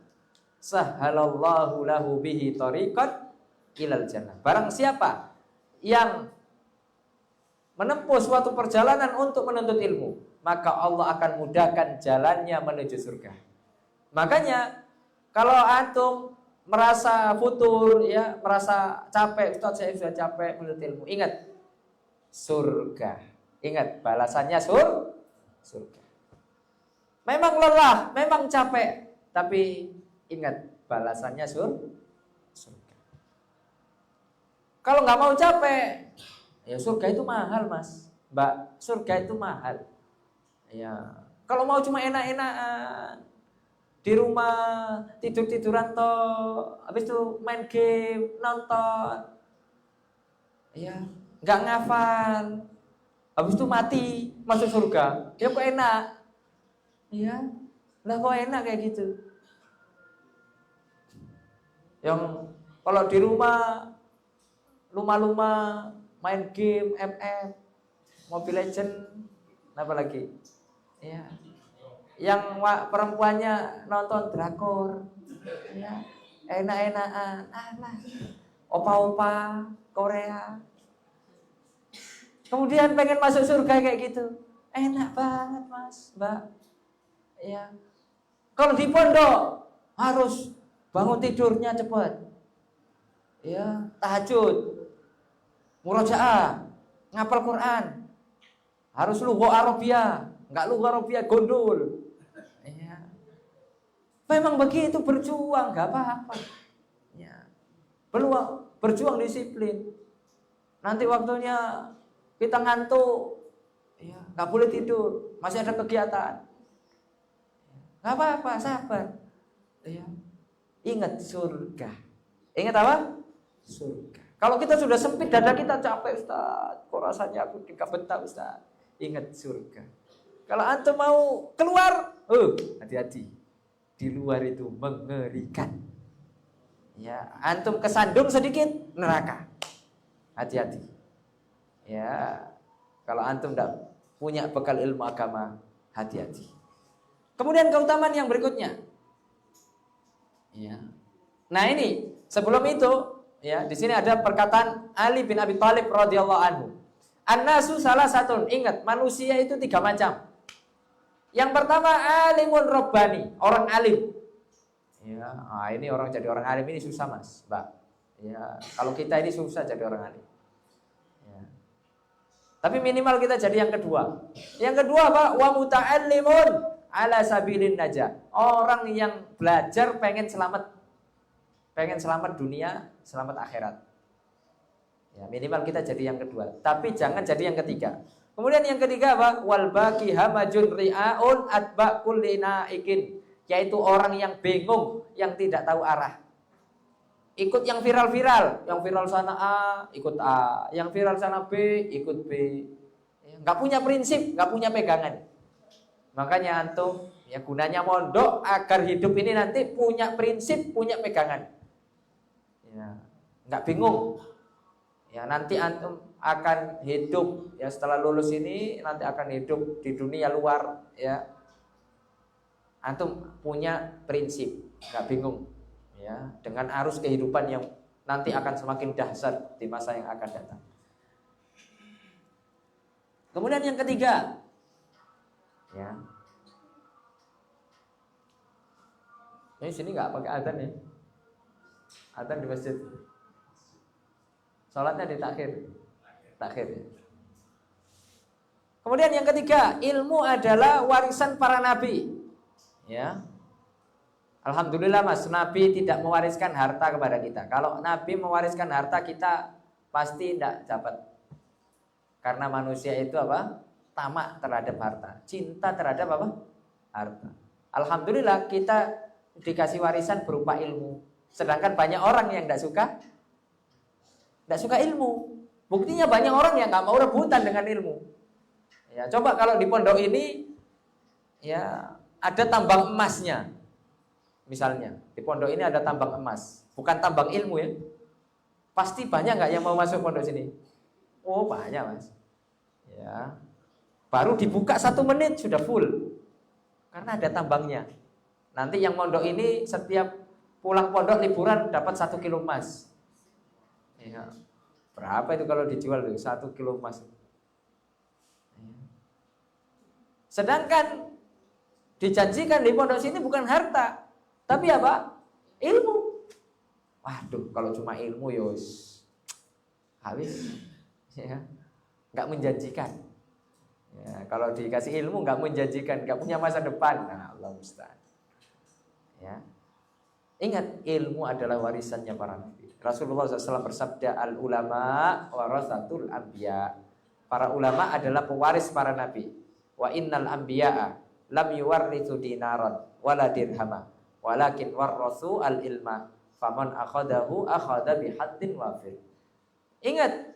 sahhalallahu lahu bihi tariqan ilal jannah. Barang siapa yang menempuh suatu perjalanan untuk menuntut ilmu, maka Allah akan mudahkan jalannya menuju surga. Makanya kalau antum merasa futur, ya, merasa capek, Ustaz saya sudah capek menuntut ilmu, ingat surga, ingat balasannya surga. Memang lelah, memang capek, tapi ingat balasannya surga. Kalau nggak mau capek, ya surga itu mahal mas, mbak. Surga itu mahal. Ya, kalau mau cuma enak-enakan di rumah tidur-tiduran toh, habis itu main game, nonton, ya nggak ngafal, habis itu mati masuk surga, ya kok enak, ya lah kok enak kayak gitu. Yang kalau di rumah lumah-lumah main game, MF, Mobile Legend, apa lagi? Ya, yang perempuannya nonton drakor, ya enak-enakan, alah, opa-opa Korea. Kemudian pengen masuk surga kayak gitu, enak banget mas, mbak. Ya, kalau di pondok harus bangun tidurnya cepat, ya tahajud, murojaah, ngapal Quran, harus lugha Arabia, nggak lugha Arabia gondol. Ya. Memang begitu berjuang, nggak apa-apa. Ya. Berjuang disiplin. Nanti waktunya kita ngantuk, ya nggak boleh tidur, masih ada kegiatan. Nggak apa-apa, sabar. Ya. Ingat surga. Ingat apa? Surga. Kalau kita sudah sempit dada kita, capek Ustaz, kok rasanya aku tidak betah Ustaz. Ingat surga. Kalau antum mau keluar, hati-hati. Di luar itu mengerikan. Ya, antum kesandung sedikit, neraka. Hati-hati. Ya, kalau antum tidak punya bekal ilmu agama, hati-hati. Kemudian keutamaan yang berikutnya. Ya. Nah ini sebelum itu, ya di sini ada perkataan Ali bin Abi Thalib radhiyallahu anhu. An-nasu salah satu. Ingat, manusia itu 3 macam. Yang pertama alimun robbani, orang alim. Ya, ini orang jadi orang alim ini susah mas, mbak. Ya, kalau kita ini susah jadi orang alim. Ya. Tapi minimal kita jadi yang kedua. Yang kedua apa? Wa muta'allimun ala sabilin najah. Orang yang belajar pengen selamat dunia, selamat akhirat. Ya, minimal kita jadi yang kedua. Tapi jangan jadi yang ketiga. Kemudian yang ketiga apa? Wal baqi hamajun ri'aun atba kulli naikin, yaitu orang yang bingung, yang tidak tahu arah. Ikut yang viral-viral, yang viral sana A, ikut A, yang viral sana B, ikut B. Enggak punya prinsip, enggak punya pegangan. Makanya antum, ya gunanya mondok agar hidup ini nanti punya prinsip, punya pegangan. Ya, enggak bingung. Ya, nanti antum akan hidup, ya setelah lulus ini nanti akan hidup di dunia luar, ya. Antum punya prinsip, enggak bingung, ya, dengan arus kehidupan yang nanti akan semakin dahsyat di masa yang akan datang. Kemudian yang ketiga, ya. Ini sini nggak pakai adzan ya? Adzan di masjid. Salatnya di takhir. Ya. Kemudian yang ketiga, ilmu adalah warisan para nabi. Ya. Alhamdulillah mas, nabi tidak mewariskan harta kepada kita. Kalau nabi mewariskan harta, kita pasti tidak dapat. Karena manusia itu apa? Tamak terhadap harta, cinta terhadap apa? Harta. Alhamdulillah kita dikasih warisan berupa ilmu. Sedangkan banyak orang yang tidak suka ilmu. Buktinya banyak orang yang nggak mau rebutan dengan ilmu. Ya, coba kalau di pondok ini, ya ada tambang emasnya, misalnya di pondok ini ada tambang emas, bukan tambang ilmu ya. Pasti banyak nggak yang mau masuk pondok sini? Oh banyak mas. Ya, baru dibuka 1 menit sudah full, karena ada tambangnya. Nanti yang pondok ini setiap pulang pondok liburan dapat 1 kilo emas. Ya. Berapa itu kalau dijual tuh 1 kilo emas? Sedangkan dijanjikan di pondok sini bukan harta, tapi apa? Ilmu. Waduh, kalau cuma ilmu yos habis, ya, nggak menjanjikan. Ya, kalau dikasih ilmu nggak menjanjikan, nggak punya masa depan. Nah, Allah musta'an. Ya, ingat ilmu adalah warisannya para nabi. Rasulullah SAW bersabda, al ulama warasatul anbiya. Para ulama adalah pewaris para nabi. Wa innal anbiya'a lam yuwarrithu dinaran wala dirhama, walakin warrasu al ilma. Faman akhadahu akhadha bihaddin wafir. Ingat,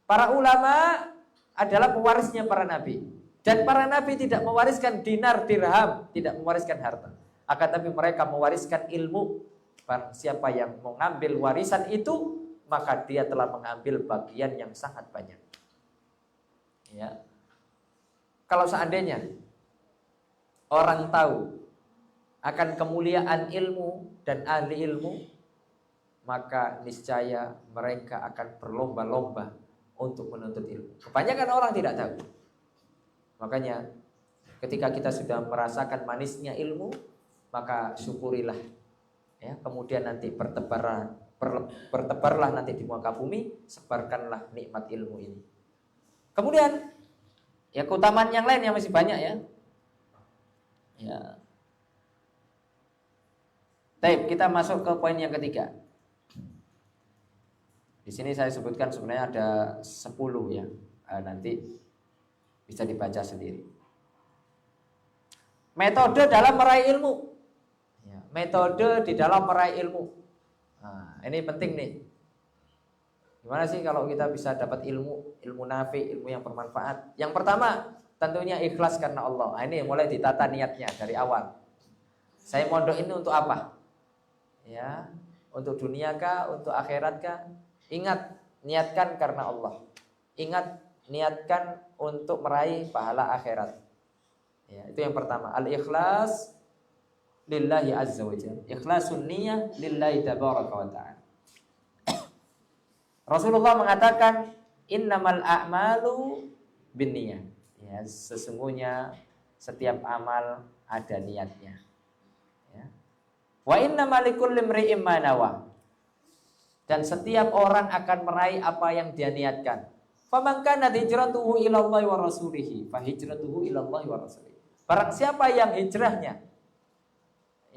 para ulama adalah pewarisnya para nabi. Dan para nabi tidak mewariskan dinar dirham, tidak mewariskan harta. Akan tapi mereka mewariskan ilmu. Barang siapa yang mengambil warisan itu, maka dia telah mengambil bagian yang sangat banyak. Ya. Kalau seandainya orang tahu akan kemuliaan ilmu dan ahli ilmu, maka niscaya mereka akan berlomba-lomba untuk menuntut ilmu. Kebanyakan orang tidak tahu. Makanya ketika kita sudah merasakan manisnya ilmu, maka syukurilah. Ya, kemudian nanti bertebarlah nanti di muka bumi, sebarkanlah nikmat ilmu ini. Kemudian ya keutamaan yang lain yang masih banyak ya. Ya. Baik, kita masuk ke poin yang ketiga. Di sini saya sebutkan sebenarnya ada 10 ya. Nanti bisa dibaca sendiri. Metode dalam meraih ilmu. Metode di dalam meraih ilmu. Nah, ini penting nih. Gimana sih kalau kita bisa dapat ilmu nafi, ilmu yang bermanfaat? Yang pertama, tentunya ikhlas karena Allah. Nah, ini mulai ditata niatnya dari awal. Saya mondok ini untuk apa? Ya, untuk dunia kah, untuk akhirat kah? Ingat, niatkan karena Allah. Ingat, niatkan untuk meraih pahala akhirat. Ya, itu yang pertama. Al-ikhlas lillahi azza wa jalla. Ikhlasun niyyah lillahi tabaraka wa ta'ala. Rasulullah mengatakan innamal a'malu binniyah. Ya, sesungguhnya setiap amal ada niatnya. Ya. Wa innamal likulli imri'in ma nawa. Dan setiap orang akan meraih apa yang dia niatkan. Faman kana hijratuhu ila Allah wa rasulihi, fa hijratuhu ila Allah wa rasulihi. Barang siapa yang hijrahnya,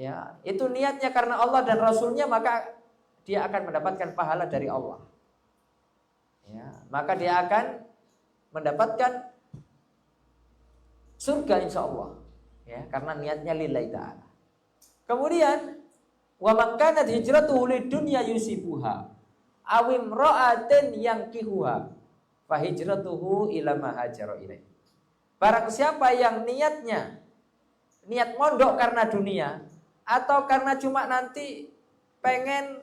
ya, itu niatnya karena Allah dan Rasulnya, maka dia akan mendapatkan pahala dari Allah. Ya, maka dia akan mendapatkan surga insya Allah. Ya, karena niatnya lillahi ta'ala. Kemudian, wa man kanat hijratuhu lidunya yusibuha aw imra'atin yankihuha fa hijratuhu ila ma hajara ilaih. Barang siapa yang niat mondok karena dunia, atau karena cuma nanti pengen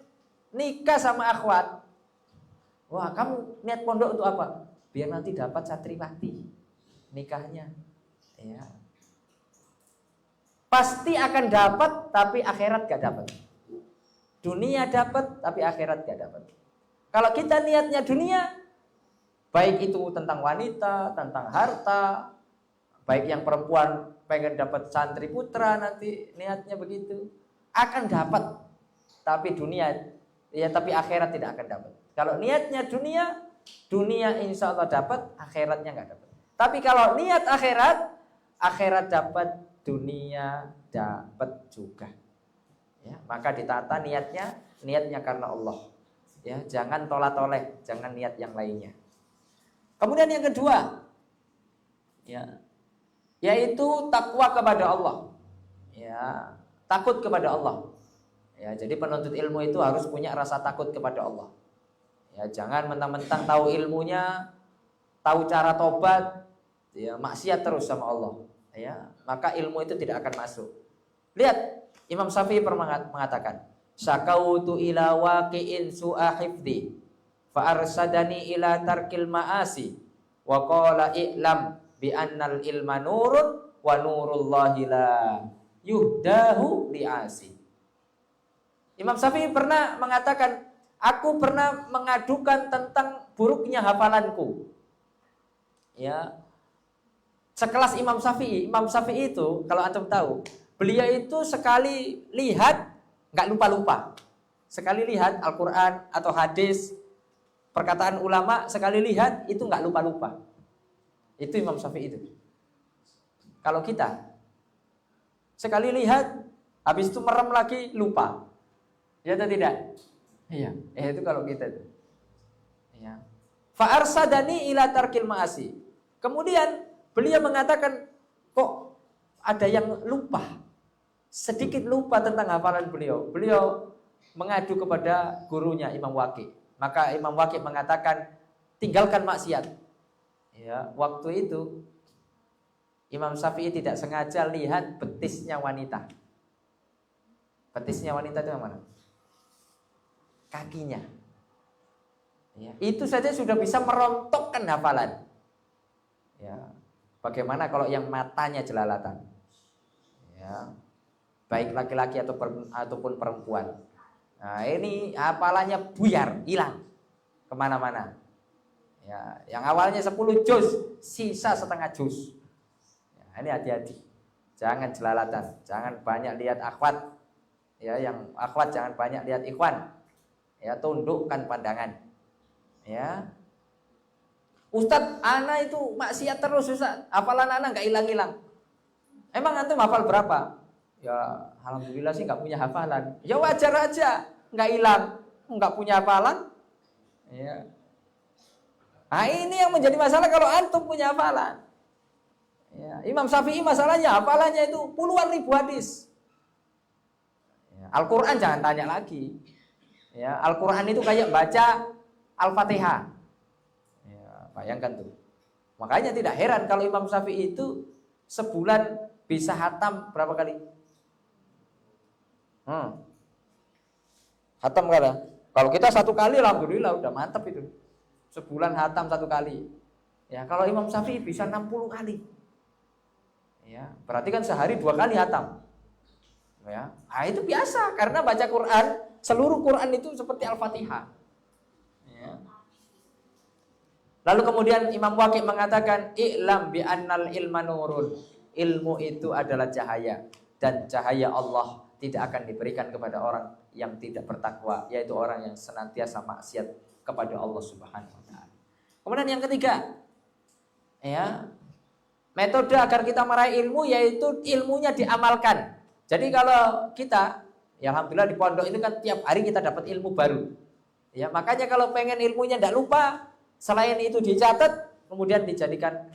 nikah sama akhwat. Wah, kamu niat pondok untuk apa? Biar nanti dapat satriwati nikahnya. Ya. Pasti akan dapat, tapi akhirat gak dapat. Dunia dapat, tapi akhirat gak dapat. Kalau kita niatnya dunia, baik itu tentang wanita, tentang harta, baik yang perempuan pengen dapat santri putra, nanti niatnya begitu, akan dapat, tapi dunia, ya tapi akhirat tidak akan dapat. Kalau niatnya dunia insya Allah dapat, akhiratnya nggak dapat. Tapi kalau niat akhirat dapat, dunia dapat juga. Ya, maka ditata niatnya karena Allah. Ya, jangan tolak-toleh, jangan niat yang lainnya. Kemudian yang kedua, ya, yaitu takwa kepada Allah. Ya, takut kepada Allah. Ya, jadi penuntut ilmu itu harus punya rasa takut kepada Allah. Ya, jangan mentang-mentang tahu ilmunya, tahu cara tobat, ya, maksiat terus sama Allah. Ya, maka ilmu itu tidak akan masuk. Lihat, Imam Syafi'i pernah mengatakan, "Syakautu ila waqi'in su'a hifdhi, fa arsadani ila tarkil ma'asi, wa qala i'lam bi annal ilma nurun wa nurullahi la yuhdahu li'asi." Imam Syafi'i pernah mengatakan, aku pernah mengadukan tentang buruknya hafalanku. Ya. Sekelas Imam Syafi'i itu kalau antum tahu, beliau itu sekali lihat enggak lupa-lupa. Sekali lihat Al-Qur'an atau hadis, perkataan ulama, sekali lihat itu enggak lupa-lupa. Itu Imam Syafi'i itu. Kalau kita sekali lihat, habis itu merem lagi lupa. Ya atau tidak? Iya, itu kalau kita itu. Ya. Fa arsadani ila tarkil ma'asi. Kemudian beliau mengatakan, kok ada yang lupa, sedikit lupa tentang hafalan beliau. Beliau mengadu kepada gurunya Imam Waqi. Maka Imam Waqi mengatakan, tinggalkan maksiat. Ya, waktu itu Imam Syafi'i tidak sengaja lihat betisnya wanita. Betisnya wanita itu yang mana? Kakinya. Ya, itu saja sudah bisa merontokkan hafalan. Ya, bagaimana kalau yang matanya jelalatan? Ya, baik laki-laki ataupun perempuan. Nah, ini hafalannya buyar, hilang kemana-mana. Ya, yang awalnya 10 juz, sisa setengah juz. Ya, ini hati-hati. Jangan jelalatan, jangan banyak lihat akhwat. Ya, yang akhwat jangan banyak lihat ikhwan. Ya, tundukkan pandangan. Ya. Ustadz, ana itu maksiat terus Ustadz. Hafalan ana nggak hilang-hilang. Emang antum hafal berapa? Ya, alhamdulillah sih nggak punya hafalan. Ya wajar aja, nggak hilang, nggak punya hafalan. Ya. Nah, ini yang menjadi masalah kalau antum punya hafalan. Ya. Imam Syafi'i masalahnya hafalannya itu puluhan ribu hadis. Ya. Al-Quran jangan tanya lagi. Ya, Al-Quran itu kayak baca Al-Fatihah. Ya, bayangkan tuh. Makanya tidak heran kalau Imam Syafi'i itu sebulan bisa hatam berapa kali? Hatam kada? Kalau kita 1 kali alhamdulillah udah mantap itu. Sebulan hatam 1 kali. Ya, kalau Imam Syafi'i bisa 60 kali. Ya, berarti kan sehari 2 kali hatam. Ya. Nah, itu biasa karena baca Quran, seluruh Quran itu seperti Al-Fatihah. Ya. Lalu kemudian Imam Waqi mengatakan, "I'lam bi annal ilma nurun." Ilmu itu adalah cahaya dan cahaya Allah tidak akan diberikan kepada orang yang tidak bertakwa, yaitu orang yang senantiasa maksiat kepada Allah Subhanahu wa taala. Kemudian yang ketiga, ya, metode agar kita meraih ilmu yaitu ilmunya diamalkan. Jadi kalau kita, ya alhamdulillah di pondok itu kan tiap hari kita dapat ilmu baru. Ya, makanya kalau pengen ilmunya tidak lupa, selain itu dicatat, kemudian dijadikan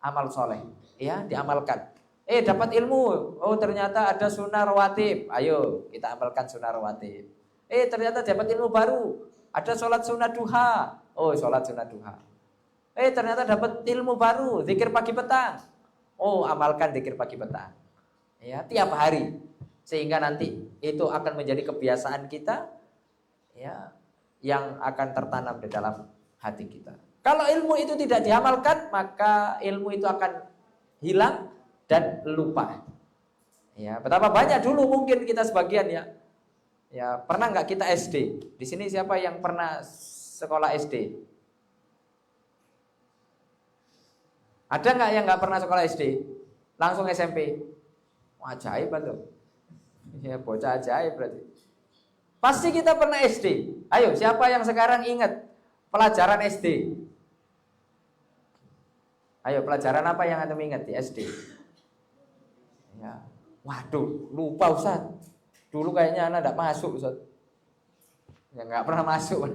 amal soleh. Ya, diamalkan. Dapat ilmu, oh ternyata ada sunnah rawatib, ayo kita amalkan sunnah rawatib. Ternyata dapat ilmu baru, ada sholat sunnah duha, oh sholat sunnah duha. Ternyata dapat ilmu baru, zikir pagi petang, oh amalkan zikir pagi petang. Ya, tiap hari, sehingga nanti itu akan menjadi kebiasaan kita, ya, yang akan tertanam di dalam hati kita. Kalau ilmu itu tidak diamalkan, maka ilmu itu akan hilang dan lupa. Ya, betapa banyak dulu mungkin kita sebagian ya. Ya, pernah nggak kita SD? Di sini siapa yang pernah sekolah SD? Ada nggak yang nggak pernah sekolah SD? Langsung SMP? Wah, ajaib tuh. Ya, bocah ajaib berarti. Pasti kita pernah SD. Ayo, siapa yang sekarang ingat pelajaran SD? Ayo, pelajaran apa yang antum ingat di SD? Ya. Waduh, lupa Ustaz. Dulu kayaknya anak tidak masuk Ustaz. Ya nggak pernah masuk.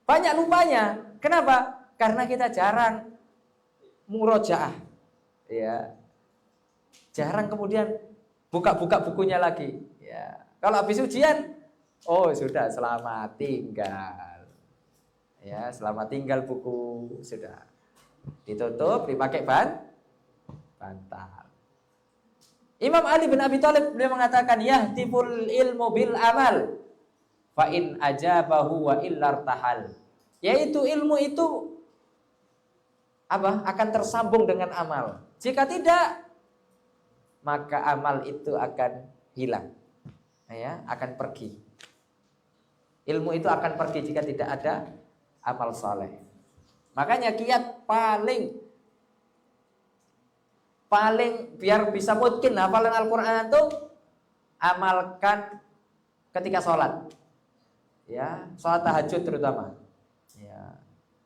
Banyak lupanya. Kenapa? Karena kita jarang murojaah. Ya. Jarang kemudian buka-buka bukunya lagi. Ya. Kalau habis ujian, oh sudah selamat tinggal. Ya, selamat tinggal buku sudah. Ditutup, dipakai bantal. Imam Ali bin Abi Thalib beliau mengatakan, yahtibul ilmu bil amal fa in ajabahu wa illartahal. Yaitu ilmu itu apa? Akan tersambung dengan amal. Jika tidak, maka amal itu akan hilang. Ya, akan pergi. Ilmu itu akan pergi jika tidak ada amal soleh. Makanya kiat paling biar bisa mungkin hafalan Al-Quran itu amalkan ketika sholat. Ya, sholat tahajud terutama. Ya,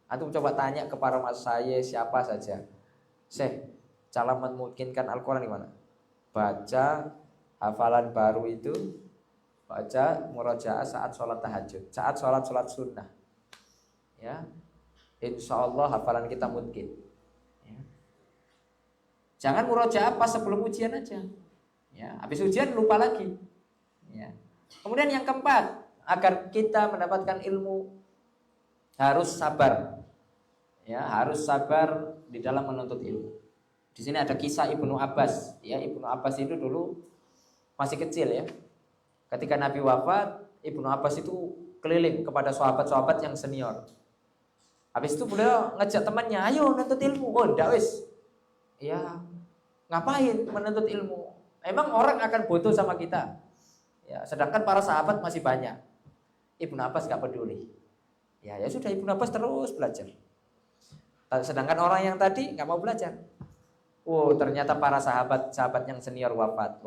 antum coba tanya kepada mas saya siapa saja, Syekh, cara memungkinkan Al-Quran gimana? Baca hafalan baru itu Baca murojaah saat sholat tahajud, saat sholat sunnah. Ya, insya Allah hafalan kita mungkin. Ya. Jangan murojaah pas sebelum ujian aja. Ya, habis ujian lupa lagi. Ya. Kemudian yang keempat, agar kita mendapatkan ilmu harus sabar. Ya, harus sabar di dalam menuntut ilmu. Di sini ada kisah Ibnu Abbas. Ya, Ibnu Abbas itu dulu masih kecil ya. Ketika Nabi wafat, Ibnu Abbas itu keliling kepada sahabat-sahabat yang senior. Habis itu beliau ngajak temannya, ayo menuntut ilmu. Oh, enggak wis. Ya, ngapain menuntut ilmu? Emang orang akan butuh sama kita. Ya, sedangkan para sahabat masih banyak. Ibnu Abbas gak peduli. Ya sudah, Ibnu Abbas terus belajar. Sedangkan orang yang tadi gak mau belajar. Oh, ternyata para sahabat yang senior wafat.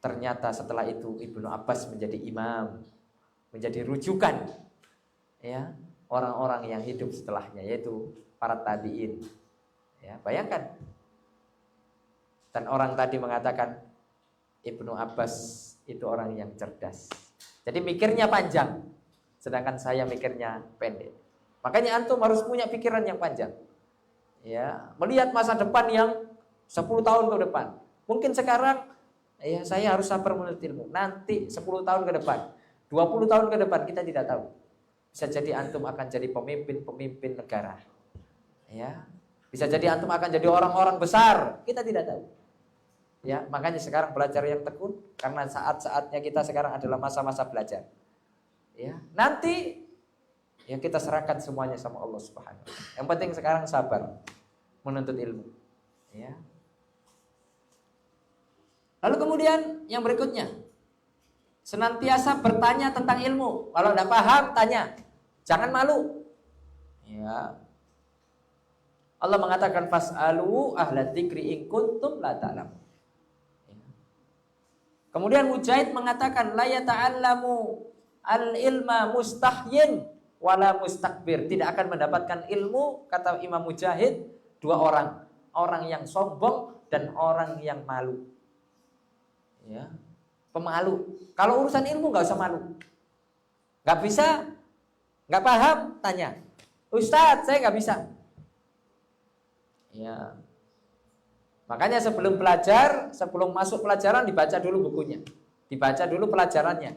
Ternyata setelah itu Ibnu Abbas menjadi imam, menjadi rujukan ya orang-orang yang hidup setelahnya, yaitu para tabi'in. Ya, bayangkan. Dan orang tadi mengatakan Ibnu Abbas itu orang yang cerdas. Jadi mikirnya panjang, sedangkan saya mikirnya pendek. Makanya antum harus punya pikiran yang panjang. Ya, melihat masa depan yang 10 tahun ke depan. Mungkin sekarang ya saya harus sabar menuntut ilmu. Nanti 10 tahun ke depan, 20 tahun ke depan kita tidak tahu. Bisa jadi antum akan jadi pemimpin negara. Ya. Bisa jadi antum akan jadi orang-orang besar, kita tidak tahu. Ya, makanya sekarang belajar yang tekun karena saat-saatnya kita sekarang adalah masa-masa belajar. Ya, nanti ya kita serahkan semuanya sama Allah Subhanahu wa taala. Yang penting sekarang sabar menuntut ilmu. Ya. Lalu kemudian yang berikutnya, senantiasa bertanya tentang ilmu. Kalau tidak paham, tanya. Jangan malu. Ya. Allah mengatakan fas'alu ahla dzikri in kuntum la ta'lamun. Kemudian Mujahid mengatakan la yata'allamu al-ilma mustahyin wala mustakbir. Tidak akan mendapatkan ilmu, kata Imam Mujahid, dua orang. Orang yang sombong dan orang yang malu. Ya, pemalu. Kalau urusan ilmu nggak usah malu. Nggak bisa, nggak paham, tanya. Ustadz, saya nggak bisa. Ya. Makanya sebelum belajar, sebelum masuk pelajaran dibaca dulu bukunya. Dibaca dulu pelajarannya.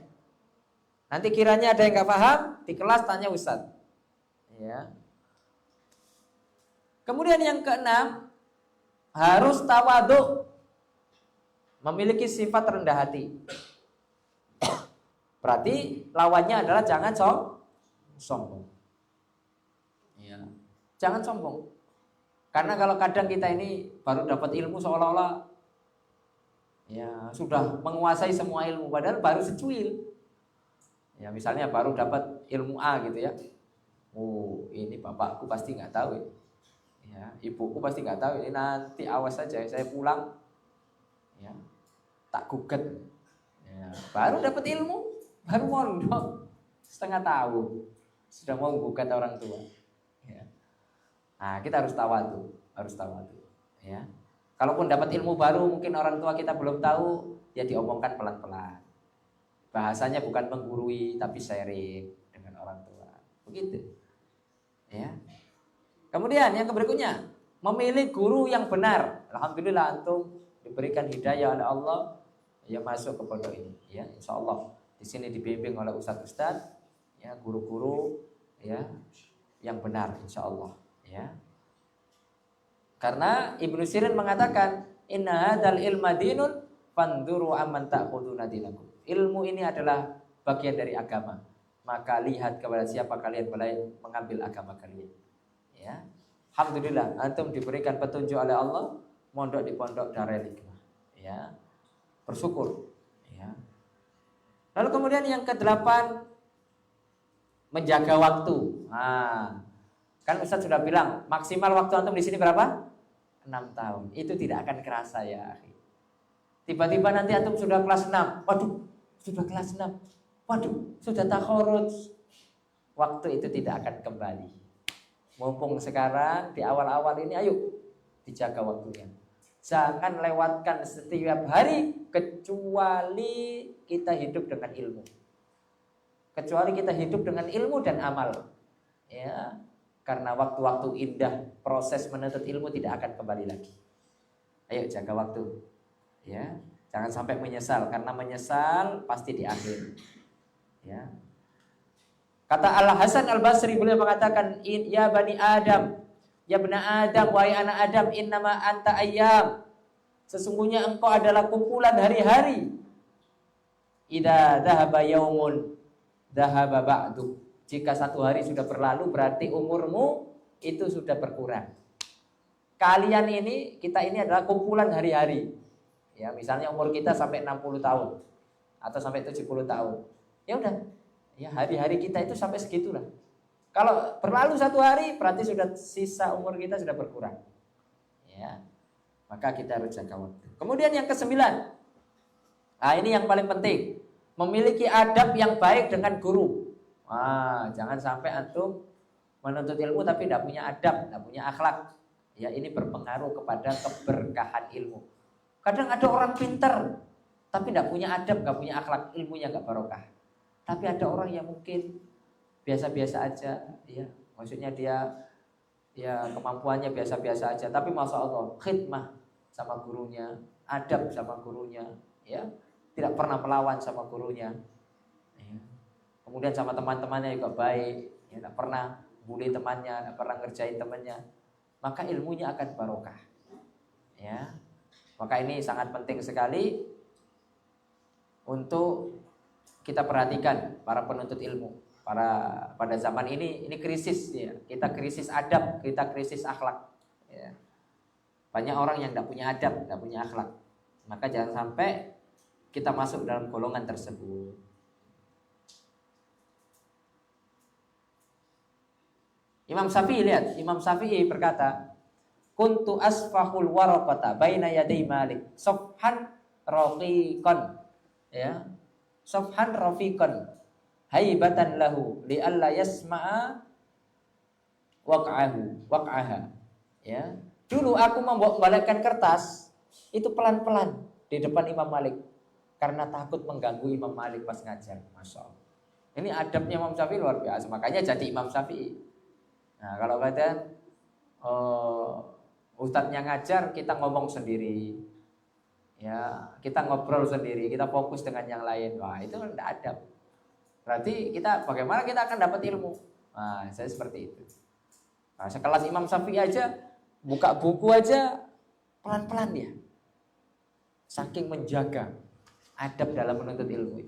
Nanti kiranya ada yang nggak paham, di kelas tanya ustadz. Ya. Kemudian yang keenam, harus tawadhu. Memiliki sifat rendah hati. Berarti lawannya adalah jangan sombong. Ya. Jangan sombong. Karena kalau kadang kita ini baru dapat ilmu seolah-olah ya sudah menguasai semua ilmu, padahal baru secuil. Ya misalnya baru dapat ilmu A gitu ya. Oh, ini bapakku pasti nggak tahu ya. Ya, ibuku pasti nggak tahu. Ini nanti awas saja saya pulang. Ya, tak gugat. Ya, baru dapat ilmu, baru mondok setengah tahun sudah mau gugat orang tua. Ya. Nah, kita harus tawadhu, ya. Kalaupun dapat ilmu baru, mungkin orang tua kita belum tahu, ya diomongkan pelan-pelan. Bahasanya bukan menggurui, tapi sharing dengan orang tua. Begitu. Ya. Kemudian yang berikutnya, memilih guru yang benar. Alhamdulillah antum diberikan hidayah oleh Allah, ya masuk ke pondok ini. Ya, insya Allah di sini dibimbing oleh ustadz-ustadz, ya guru-guru, ya yang benar, insya Allah. Ya. Karena Ibnu Sirin mengatakan inna hadzal ilma dinun fanduru amman ta'khuduna dinakum. Ilmu ini adalah bagian dari agama. Maka lihat kepada siapa kalian mulai mengambil agama kalian. Ya. Alhamdulillah antum diberikan petunjuk oleh Allah mondok di pondok Darul Hikmah. Ya. Bersyukur. Ya. Lalu kemudian yang ke-8, menjaga waktu. Nah, kan Ustaz sudah bilang maksimal waktu antum di sini berapa? 6 tahun. Itu tidak akan kerasa ya. Tiba-tiba nanti antum sudah kelas 6. Waduh, sudah kelas 6. Waduh, sudah takharruj. Waktu itu tidak akan kembali. Mumpung sekarang di awal-awal ini, ayo dijaga waktunya. Jangan lewatkan setiap hari kecuali kita hidup dengan ilmu. Kecuali kita hidup dengan ilmu dan amal. Ya, karena waktu-waktu indah proses menuntut ilmu tidak akan kembali lagi. Ayo jaga waktu. Ya, jangan sampai menyesal, karena menyesal pasti di akhir. Ya. Kata Al-Hasan Al-Basri, beliau mengatakan, ya bani Adam, ya bena Adam, wahai anak Adam, innama anta ayyam. Sesungguhnya engkau adalah kumpulan hari-hari. Idza dhahaba yaumun dhahaba ba'du. Jika satu hari sudah berlalu, berarti umurmu itu sudah berkurang. Kalian ini, kita ini adalah kumpulan hari-hari. Ya, misalnya umur kita sampai 60 tahun atau sampai 70 tahun. Ya udah, ya hari-hari kita itu sampai segitulah. Kalau berlalu satu hari, berarti sudah sisa umur kita sudah berkurang. Ya, maka kita harus jaga waktu. Kemudian yang ke-9. Nah, ini yang paling penting. Memiliki adab yang baik dengan guru. Jangan sampai antum menuntut ilmu tapi tidak punya adab, tidak punya akhlak. Ya, ini berpengaruh kepada keberkahan ilmu. Kadang ada orang pintar tapi tidak punya adab, tidak punya akhlak, ilmunya nggak barokah. Tapi ada orang yang mungkin biasa-biasa aja, ya, maksudnya dia kemampuannya biasa-biasa aja, tapi masya Allah khidmah sama gurunya, adab sama gurunya, ya, tidak pernah melawan sama gurunya, ya. Kemudian sama teman-temannya juga baik, ya, tidak pernah bully temannya, tidak pernah ngerjain temannya, maka ilmunya akan barokah. Ya, maka ini sangat penting sekali untuk kita perhatikan para penuntut ilmu. Pada zaman ini krisis, ya. Kita krisis adab, kita krisis akhlak, ya. Banyak orang yang tidak punya adab, tidak punya akhlak. Maka jangan sampai kita masuk dalam golongan tersebut. Imam Syafi'i, lihat, Imam Syafi'i berkata, kuntu asfahul waraqata baina yaday Malik safhan rafiqan, ya, safhan rafiqan haibatan lahu li alla yasma'a waq'aha, ya. Dulu aku membalikkan kertas itu pelan-pelan di depan Imam Malik karena takut mengganggu Imam Malik pas ngajar. Masya Allah, ini adabnya Imam Syafi'i luar biasa, makanya jadi Imam Syafi'i. Nah, kalau kalian ustadznya ngajar, kita ngomong sendiri, ya, kita ngobrol sendiri, kita fokus dengan yang lain, wah itu tidak adab. Berarti bagaimana kita akan dapat ilmu? Nah, saya seperti itu. Nah, sekelas Imam Syafi'i aja, buka buku aja pelan-pelan dia, saking menjaga adab dalam menuntut ilmu,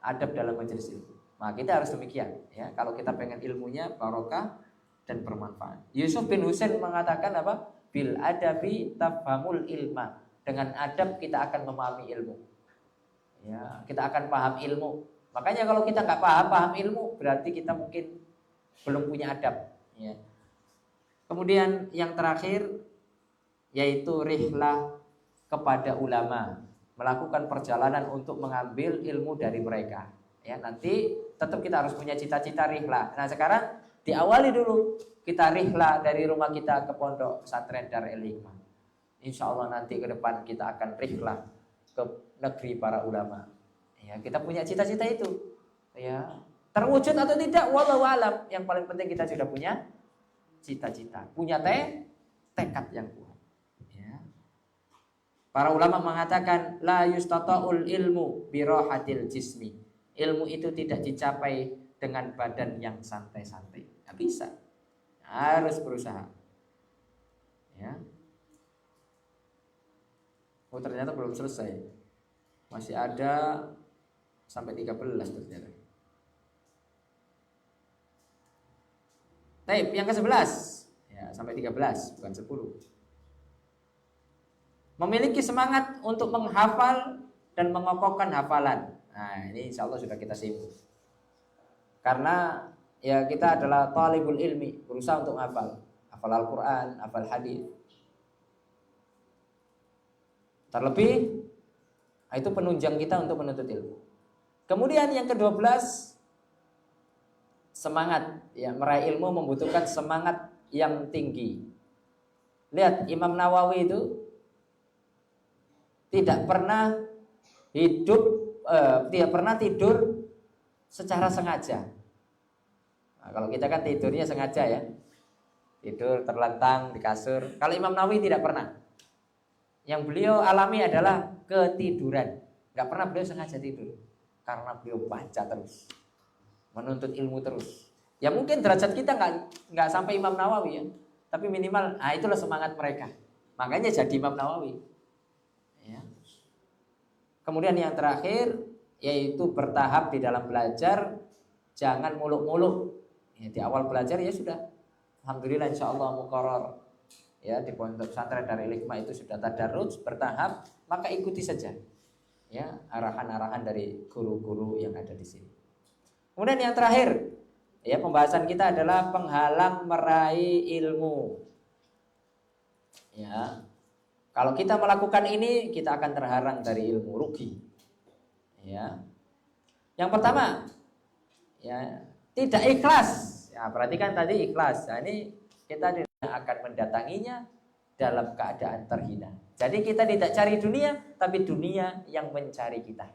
adab dalam majelis ilmu. Nah, kita harus demikian, ya. Kalau kita pengen ilmunya barokah dan bermanfaat. Yusuf bin Husain mengatakan apa? Bil adabi tafhamul ilma. Dengan adab kita akan memahami ilmu. Ya, kita akan paham ilmu. Makanya kalau kita nggak paham ilmu, berarti kita mungkin belum punya adab. Ya. Kemudian yang terakhir yaitu rihlah kepada ulama, melakukan perjalanan untuk mengambil ilmu dari mereka. Ya, nanti tetap kita harus punya cita-cita rihlah. Nah, sekarang diawali dulu, kita rihlah dari rumah kita ke pondok pesantren Darul Hikmah. Insya Allah nanti ke depan kita akan rihlah ke negeri para ulama. Ya, kita punya cita-cita itu. Ya, terwujud atau tidak, wallahu alam. Yang paling penting kita sudah punya cita-cita, punya tekad yang kuat. Ya. Para ulama mengatakan la yustata'ul ilmu birahatil jismi. Ilmu itu tidak dicapai dengan badan yang santai-santai. Nggak bisa, harus berusaha, ya. Oh, ternyata belum selesai, masih ada sampai 13 ternyata. Baik, yang ke-11, ya, sampai 13 bukan 10. Memiliki semangat untuk menghafal dan mengokohkan hafalan. Nah, ini insya Allah sudah kita singgung. Karena ya kita adalah talibul ilmi, berusaha untuk hafal Al-Quran, hafal hadis. Terlebih itu penunjang kita untuk menuntut ilmu. Kemudian yang ke-12, semangat, ya, meraih ilmu membutuhkan semangat yang tinggi. Lihat Imam Nawawi itu tidak pernah Dia pernah tidur secara sengaja. Nah, kalau kita kan tidurnya sengaja ya, tidur terlentang di kasur. Kalau Imam Nawawi tidak pernah. Yang beliau alami adalah ketiduran. Nggak pernah beliau sengaja tidur, karena beliau baca terus, menuntut ilmu terus. Ya mungkin derajat kita nggak sampai Imam Nawawi ya, tapi minimal, itulah semangat mereka. Makanya jadi Imam Nawawi. Ya. Kemudian yang terakhir yaitu bertahap di dalam belajar, jangan muluk-muluk. Ya, di awal belajar ya sudah, alhamdulillah insya Allah muqarrar. Ya, di pondok pesantren Darul Hikmah itu sudah tadarruj bertahap, maka ikuti saja. Ya, arahan-arahan dari guru-guru yang ada di sini. Kemudian yang terakhir, ya pembahasan kita adalah penghalang meraih ilmu. Ya. Kalau kita melakukan ini, kita akan terhalang dari ilmu, rugi. Ya. Yang pertama, ya, tidak ikhlas. Ya, perhatikan tadi ikhlas. Nah, ini kita tidak akan mendatanginya dalam keadaan terhina. Jadi kita tidak cari dunia, tapi dunia yang mencari kita.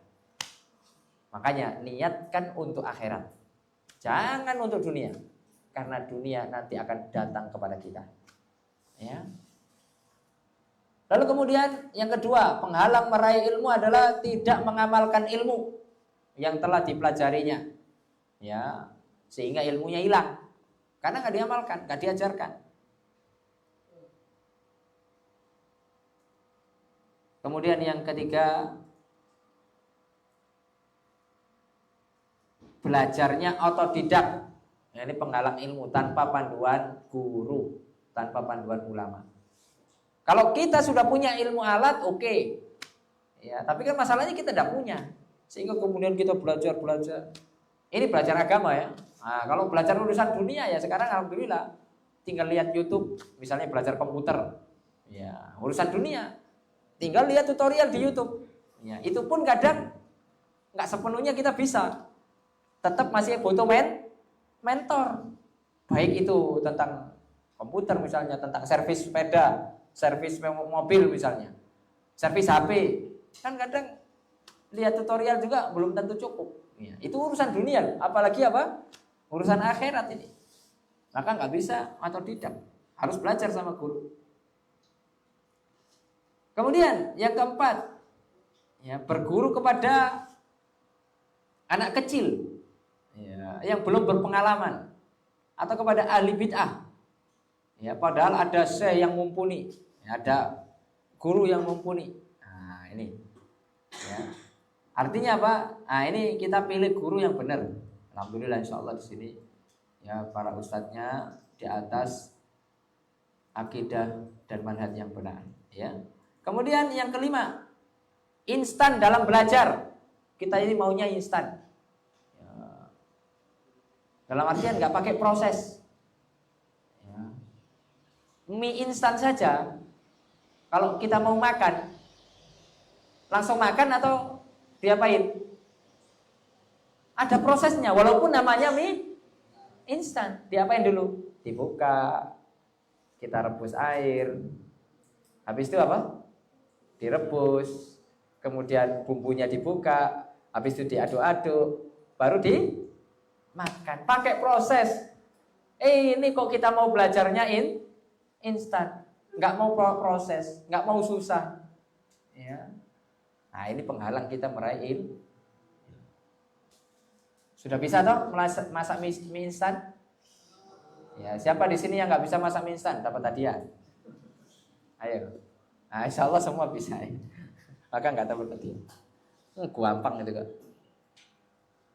Makanya niatkan untuk akhirat. Jangan untuk dunia. Karena dunia nanti akan datang kepada kita. Ya. Lalu kemudian yang kedua, penghalang meraih ilmu adalah tidak mengamalkan ilmu yang telah dipelajarinya, ya, sehingga ilmunya hilang karena nggak diamalkan, nggak diajarkan. Kemudian yang ketiga, belajarnya otodidak. Ya, ini penghalang ilmu tanpa panduan guru, tanpa panduan ulama. Kalau kita sudah punya ilmu alat, oke. Ya, tapi kan masalahnya kita tidak punya. Sehingga kemudian kita belajar. Ini belajar agama ya. Nah, kalau belajar urusan dunia ya sekarang alhamdulillah tinggal lihat YouTube, misalnya belajar komputer. Ya, urusan dunia. Tinggal lihat tutorial di YouTube. Ya, itu pun kadang nggak sepenuhnya kita bisa. Tetap masih butuh mentor. Baik itu tentang komputer misalnya, tentang servis sepeda, servis mobil misalnya, servis HP, kan kadang lihat tutorial juga belum tentu cukup. Ya, itu urusan dunia, apalagi apa? Urusan akhirat ini. Maka nggak bisa atau tidak, harus belajar sama guru. Kemudian yang keempat, ya, berguru kepada anak kecil, ya, yang belum berpengalaman atau kepada ahli bid'ah. Ya, padahal ada syekh yang mumpuni, ada guru yang mumpuni. Nah, ini. Ya. Artinya apa? Nah, ini kita pilih guru yang benar. Alhamdulillah insyaallah di sini ya para ustadznya di atas akidah dan manhaj yang benar, ya. Kemudian yang kelima, instan dalam belajar. Kita ini maunya instan. Ya. Dalam artian nggak pakai proses. Mie instan saja, kalau kita mau makan, langsung makan atau diapain? Ada prosesnya, walaupun namanya mie instan. Diapain dulu? Dibuka, kita rebus air, habis itu apa? Direbus, kemudian bumbunya dibuka, habis itu diaduk-aduk, baru dimakan. Pakai proses. Ini kok kita mau belajarnya instan, nggak mau proses, nggak mau susah, ya. Nah ini penghalang kita meraih ilmu. Sudah bisa toh masak mie instan? Ya, siapa di sini yang nggak bisa masak mie instan dapat hadiah? Ayo, nah, insya Allah semua bisa. Ya. Maka nggak dapat hadiah. Gampang gitu kok.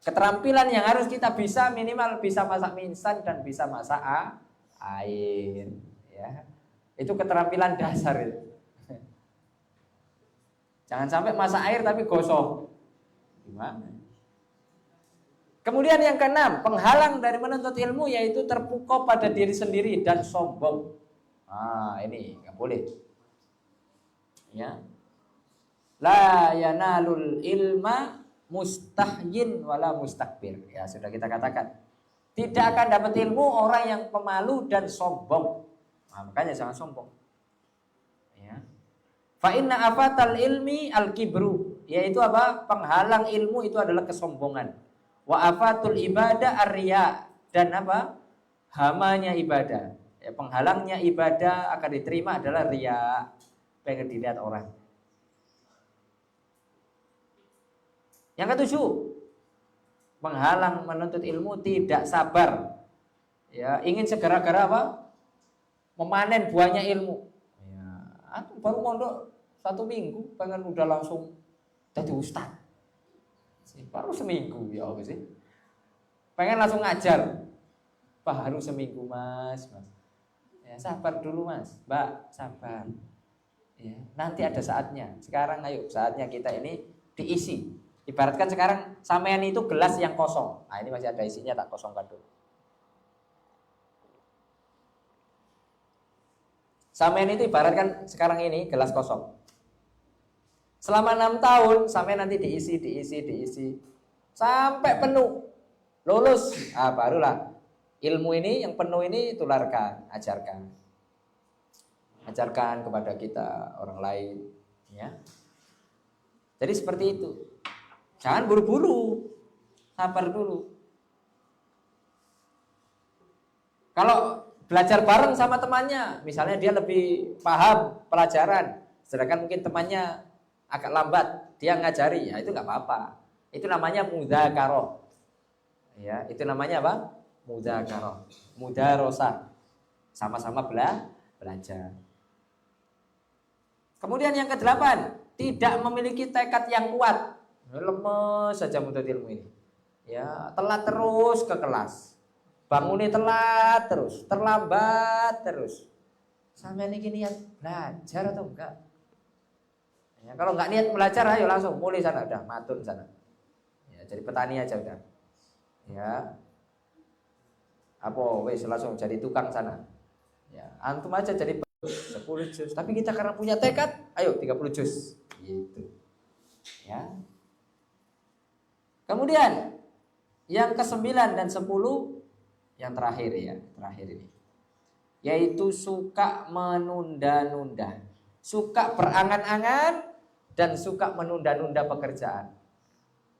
Keterampilan yang harus kita bisa minimal bisa masak mie instan dan bisa masak air. Ya, itu keterampilan dasar itu. Jangan sampai masak air tapi gosong. Gimana? Kemudian yang keenam, penghalang dari menuntut ilmu yaitu terpukau pada diri sendiri dan sombong. Ini nggak boleh. Ya. La yanalul ilma mustahyin wala mustakbir. Ya, sudah kita katakan. Tidak akan dapat ilmu orang yang pemalu dan sombong. Makanya jangan sombong. Ya. Fa inna afatal ilmi al kibru. yaitu apa? Penghalang ilmu itu adalah kesombongan. Wa afatul ibadah ar-riya, dan apa? Hamanya ibadah. Ya, penghalangnya ibadah akan diterima adalah riya, pengen dilihat orang. Yang ketujuh, penghalang menuntut ilmu tidak sabar. Ya, ingin segera-gera apa? Memanen buahnya ilmu. Ya, aku baru mondok 1 minggu, pengen udah langsung jadi ustaz. Baru seminggu ya apa sih? Pengen langsung ngajar. Baru seminggu mas. Ya, sabar dulu mas, mbak, sabar. Ya, nanti ada saatnya. Sekarang ayo saatnya kita ini diisi. Ibaratkan sekarang sampean itu gelas yang kosong. Nah ini masih ada isinya, tak kosongkan dulu. Sampean itu ibaratkan sekarang ini gelas kosong. Selama 6 tahun sampean nanti diisi sampai penuh. Lulus, barulah ilmu ini yang penuh ini tularkan, ajarkan. Ajarkan kepada kita orang lain, ya. Jadi seperti itu. Jangan buru-buru, sabar dulu. Kalau belajar bareng sama temannya, misalnya dia lebih paham pelajaran, sedangkan mungkin temannya agak lambat, dia ngajari, ya itu nggak apa-apa. Itu namanya mudzakarah. Ya, itu namanya apa? Mudzakarah, mudarosah. Sama-sama belajar. Kemudian yang ke-8, tidak memiliki tekad yang kuat. Lemes saja menuntut ilmu ini. Ya, telat terus ke kelas. Bangunnya telat terus, terlambat terus. Sampai ini niat belajar atau enggak? Ya, kalau enggak niat belajar, ayo langsung mulai sana, udah matun sana. Ya, jadi petani aja udah. Ya. Apa wes langsung jadi tukang sana. Ya, antum aja jadi 10 juz. Tapi kita karena punya tekad, ayo 30 juz. Gitu. Ya. Kemudian yang ke-9 dan 10 yang terakhir ya, terakhir ini. Yaitu suka menunda-nunda. Suka berangan-angan dan suka menunda-nunda pekerjaan.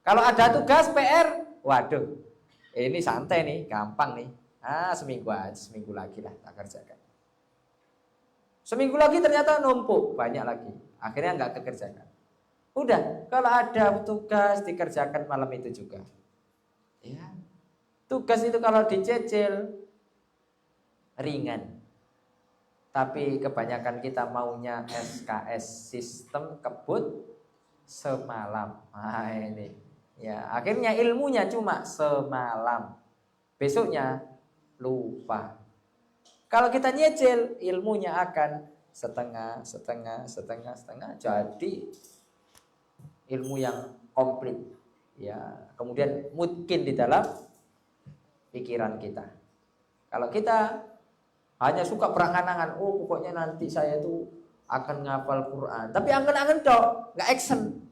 Kalau ada tugas PR, waduh, ini santai nih, gampang nih. Seminggu aja, seminggu lagi lah tak kerjakan. Seminggu lagi ternyata numpuk, banyak lagi. Akhirnya nggak kekerjakan. Udah, kalau ada tugas dikerjakan malam itu juga. Ya. Tugas itu kalau dicecil ringan. Tapi kebanyakan kita maunya SKS, sistem kebut semalam. Nah ini. Ya, akhirnya ilmunya cuma semalam. Besoknya lupa. Kalau kita nyecil, ilmunya akan setengah. Jadi ilmu yang komplit. Ya, kemudian mungkin di dalam pikiran kita. Kalau kita hanya suka berangan-angan, pokoknya nanti saya itu akan ngapal Quran. Tapi angen-angen dok, nggak action.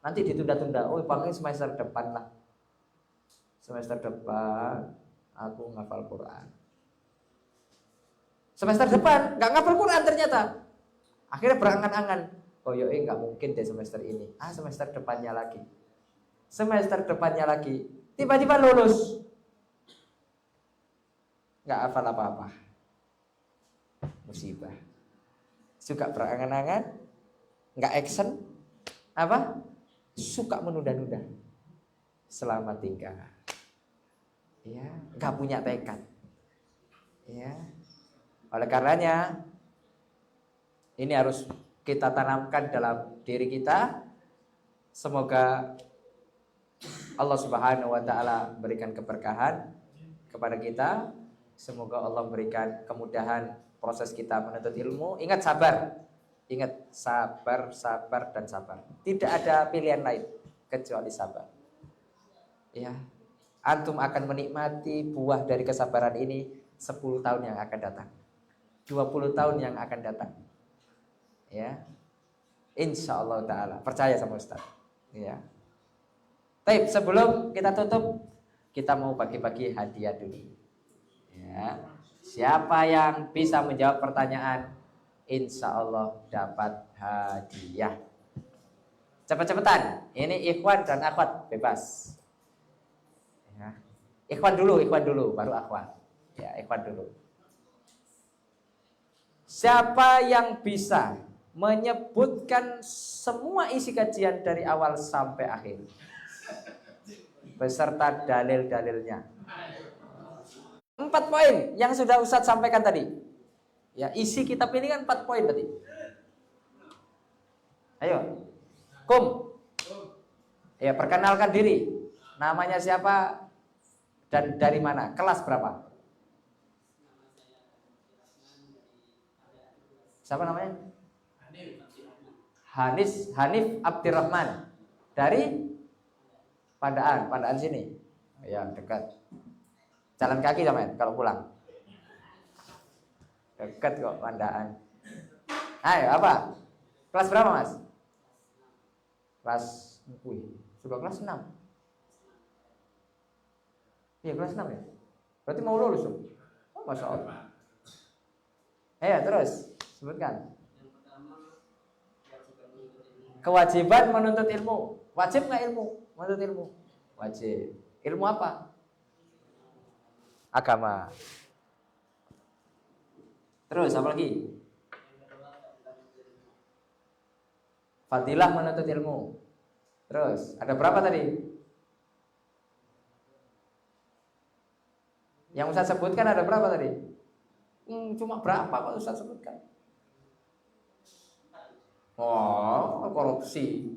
Nanti ditunda-tunda. Paling semester depan lah. Semester depan aku ngapal Quran. Semester depan nggak ngapal Quran ternyata. Akhirnya berangan-angan. Nggak mungkin deh semester ini. Semester depannya lagi. Semester depannya lagi. Tiba-tiba lulus. Nggak hafal apa-apa. Musibah. Suka berangan-angan, nggak action, apa? Suka menunda-nunda. Selamat tinggal. Ya, nggak punya tekad. Ya. Oleh karenanya ini harus kita tanamkan dalam diri kita. Semoga Allah Subhanahu wa taala berikan keberkahan kepada kita. Semoga Allah berikan kemudahan proses kita menuntut ilmu. Ingat sabar. Ingat sabar dan sabar. Tidak ada pilihan lain kecuali sabar. Ya. Antum akan menikmati buah dari kesabaran ini 10 tahun yang akan datang. 20 tahun yang akan datang. Ya. Insyaallah taala. Percaya sama Ustaz. Ya. Baik, sebelum kita tutup, kita mau bagi-bagi hadiah dulu. Ya. Siapa yang bisa menjawab pertanyaan, insya Allah dapat hadiah. Cepet-cepetan. Ini ikhwan dan akhwat bebas. Ya. Ikhwan dulu, baru akhwat. Ya, ikhwan dulu. Siapa yang bisa menyebutkan semua isi kajian dari awal sampai akhir beserta dalil-dalilnya? 4 poin yang sudah Ustadz sampaikan tadi. Ya, isi kitab ini kan 4 poin tadi. Ayo. Kum. Ya, perkenalkan diri. Namanya siapa dan dari mana? Kelas berapa? Siapa namanya? Hanif Abdirrahman. Dari Pandaan sini. Ya, dekat. Jalan kaki sama kalau pulang. Dekat kok Pandaan. Ayo, apa? Kelas berapa, Mas? Sudah kelas 6. Iya, kelas 6 ya? Berarti mau lulus tuh. Oh, Masya Allah. Ayo, terus sebutkan. Kewajiban menuntut ilmu. Wajib nggak ilmu? Menuntut ilmu. Wajib. Ilmu apa? Agama. Terus apa lagi? Fadilah menuntut ilmu. Terus ada berapa tadi? Yang Ustaz sebutkan ada berapa tadi? Cuma berapa Pak Ustaz sebutkan? Oh, korupsi.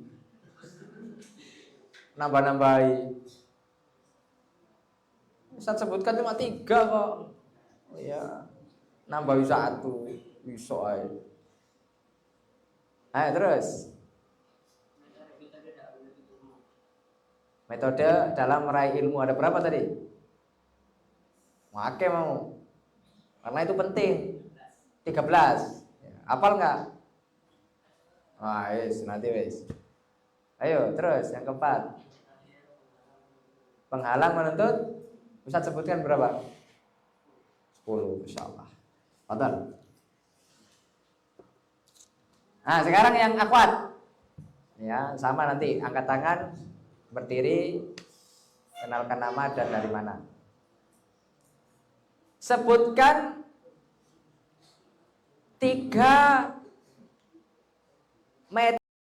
Nambah-nambahi. Ustaz sebutkan cuma 3 kok. Oh ya, nambahi 1 bisa aja. Ayo terus. Metode dalam meraih ilmu ada berapa tadi? Oke mau. Karena itu penting. 13. Hafal nggak? Wah, nanti wes. Ayo terus yang keempat. Penghalang menuntut. Ustaz sebutkan berapa? 10 insyaallah. Fadhal. Nah, sekarang yang akhwat. Ya, sama nanti angkat tangan, berdiri, kenalkan nama dan dari mana. Sebutkan 3 metode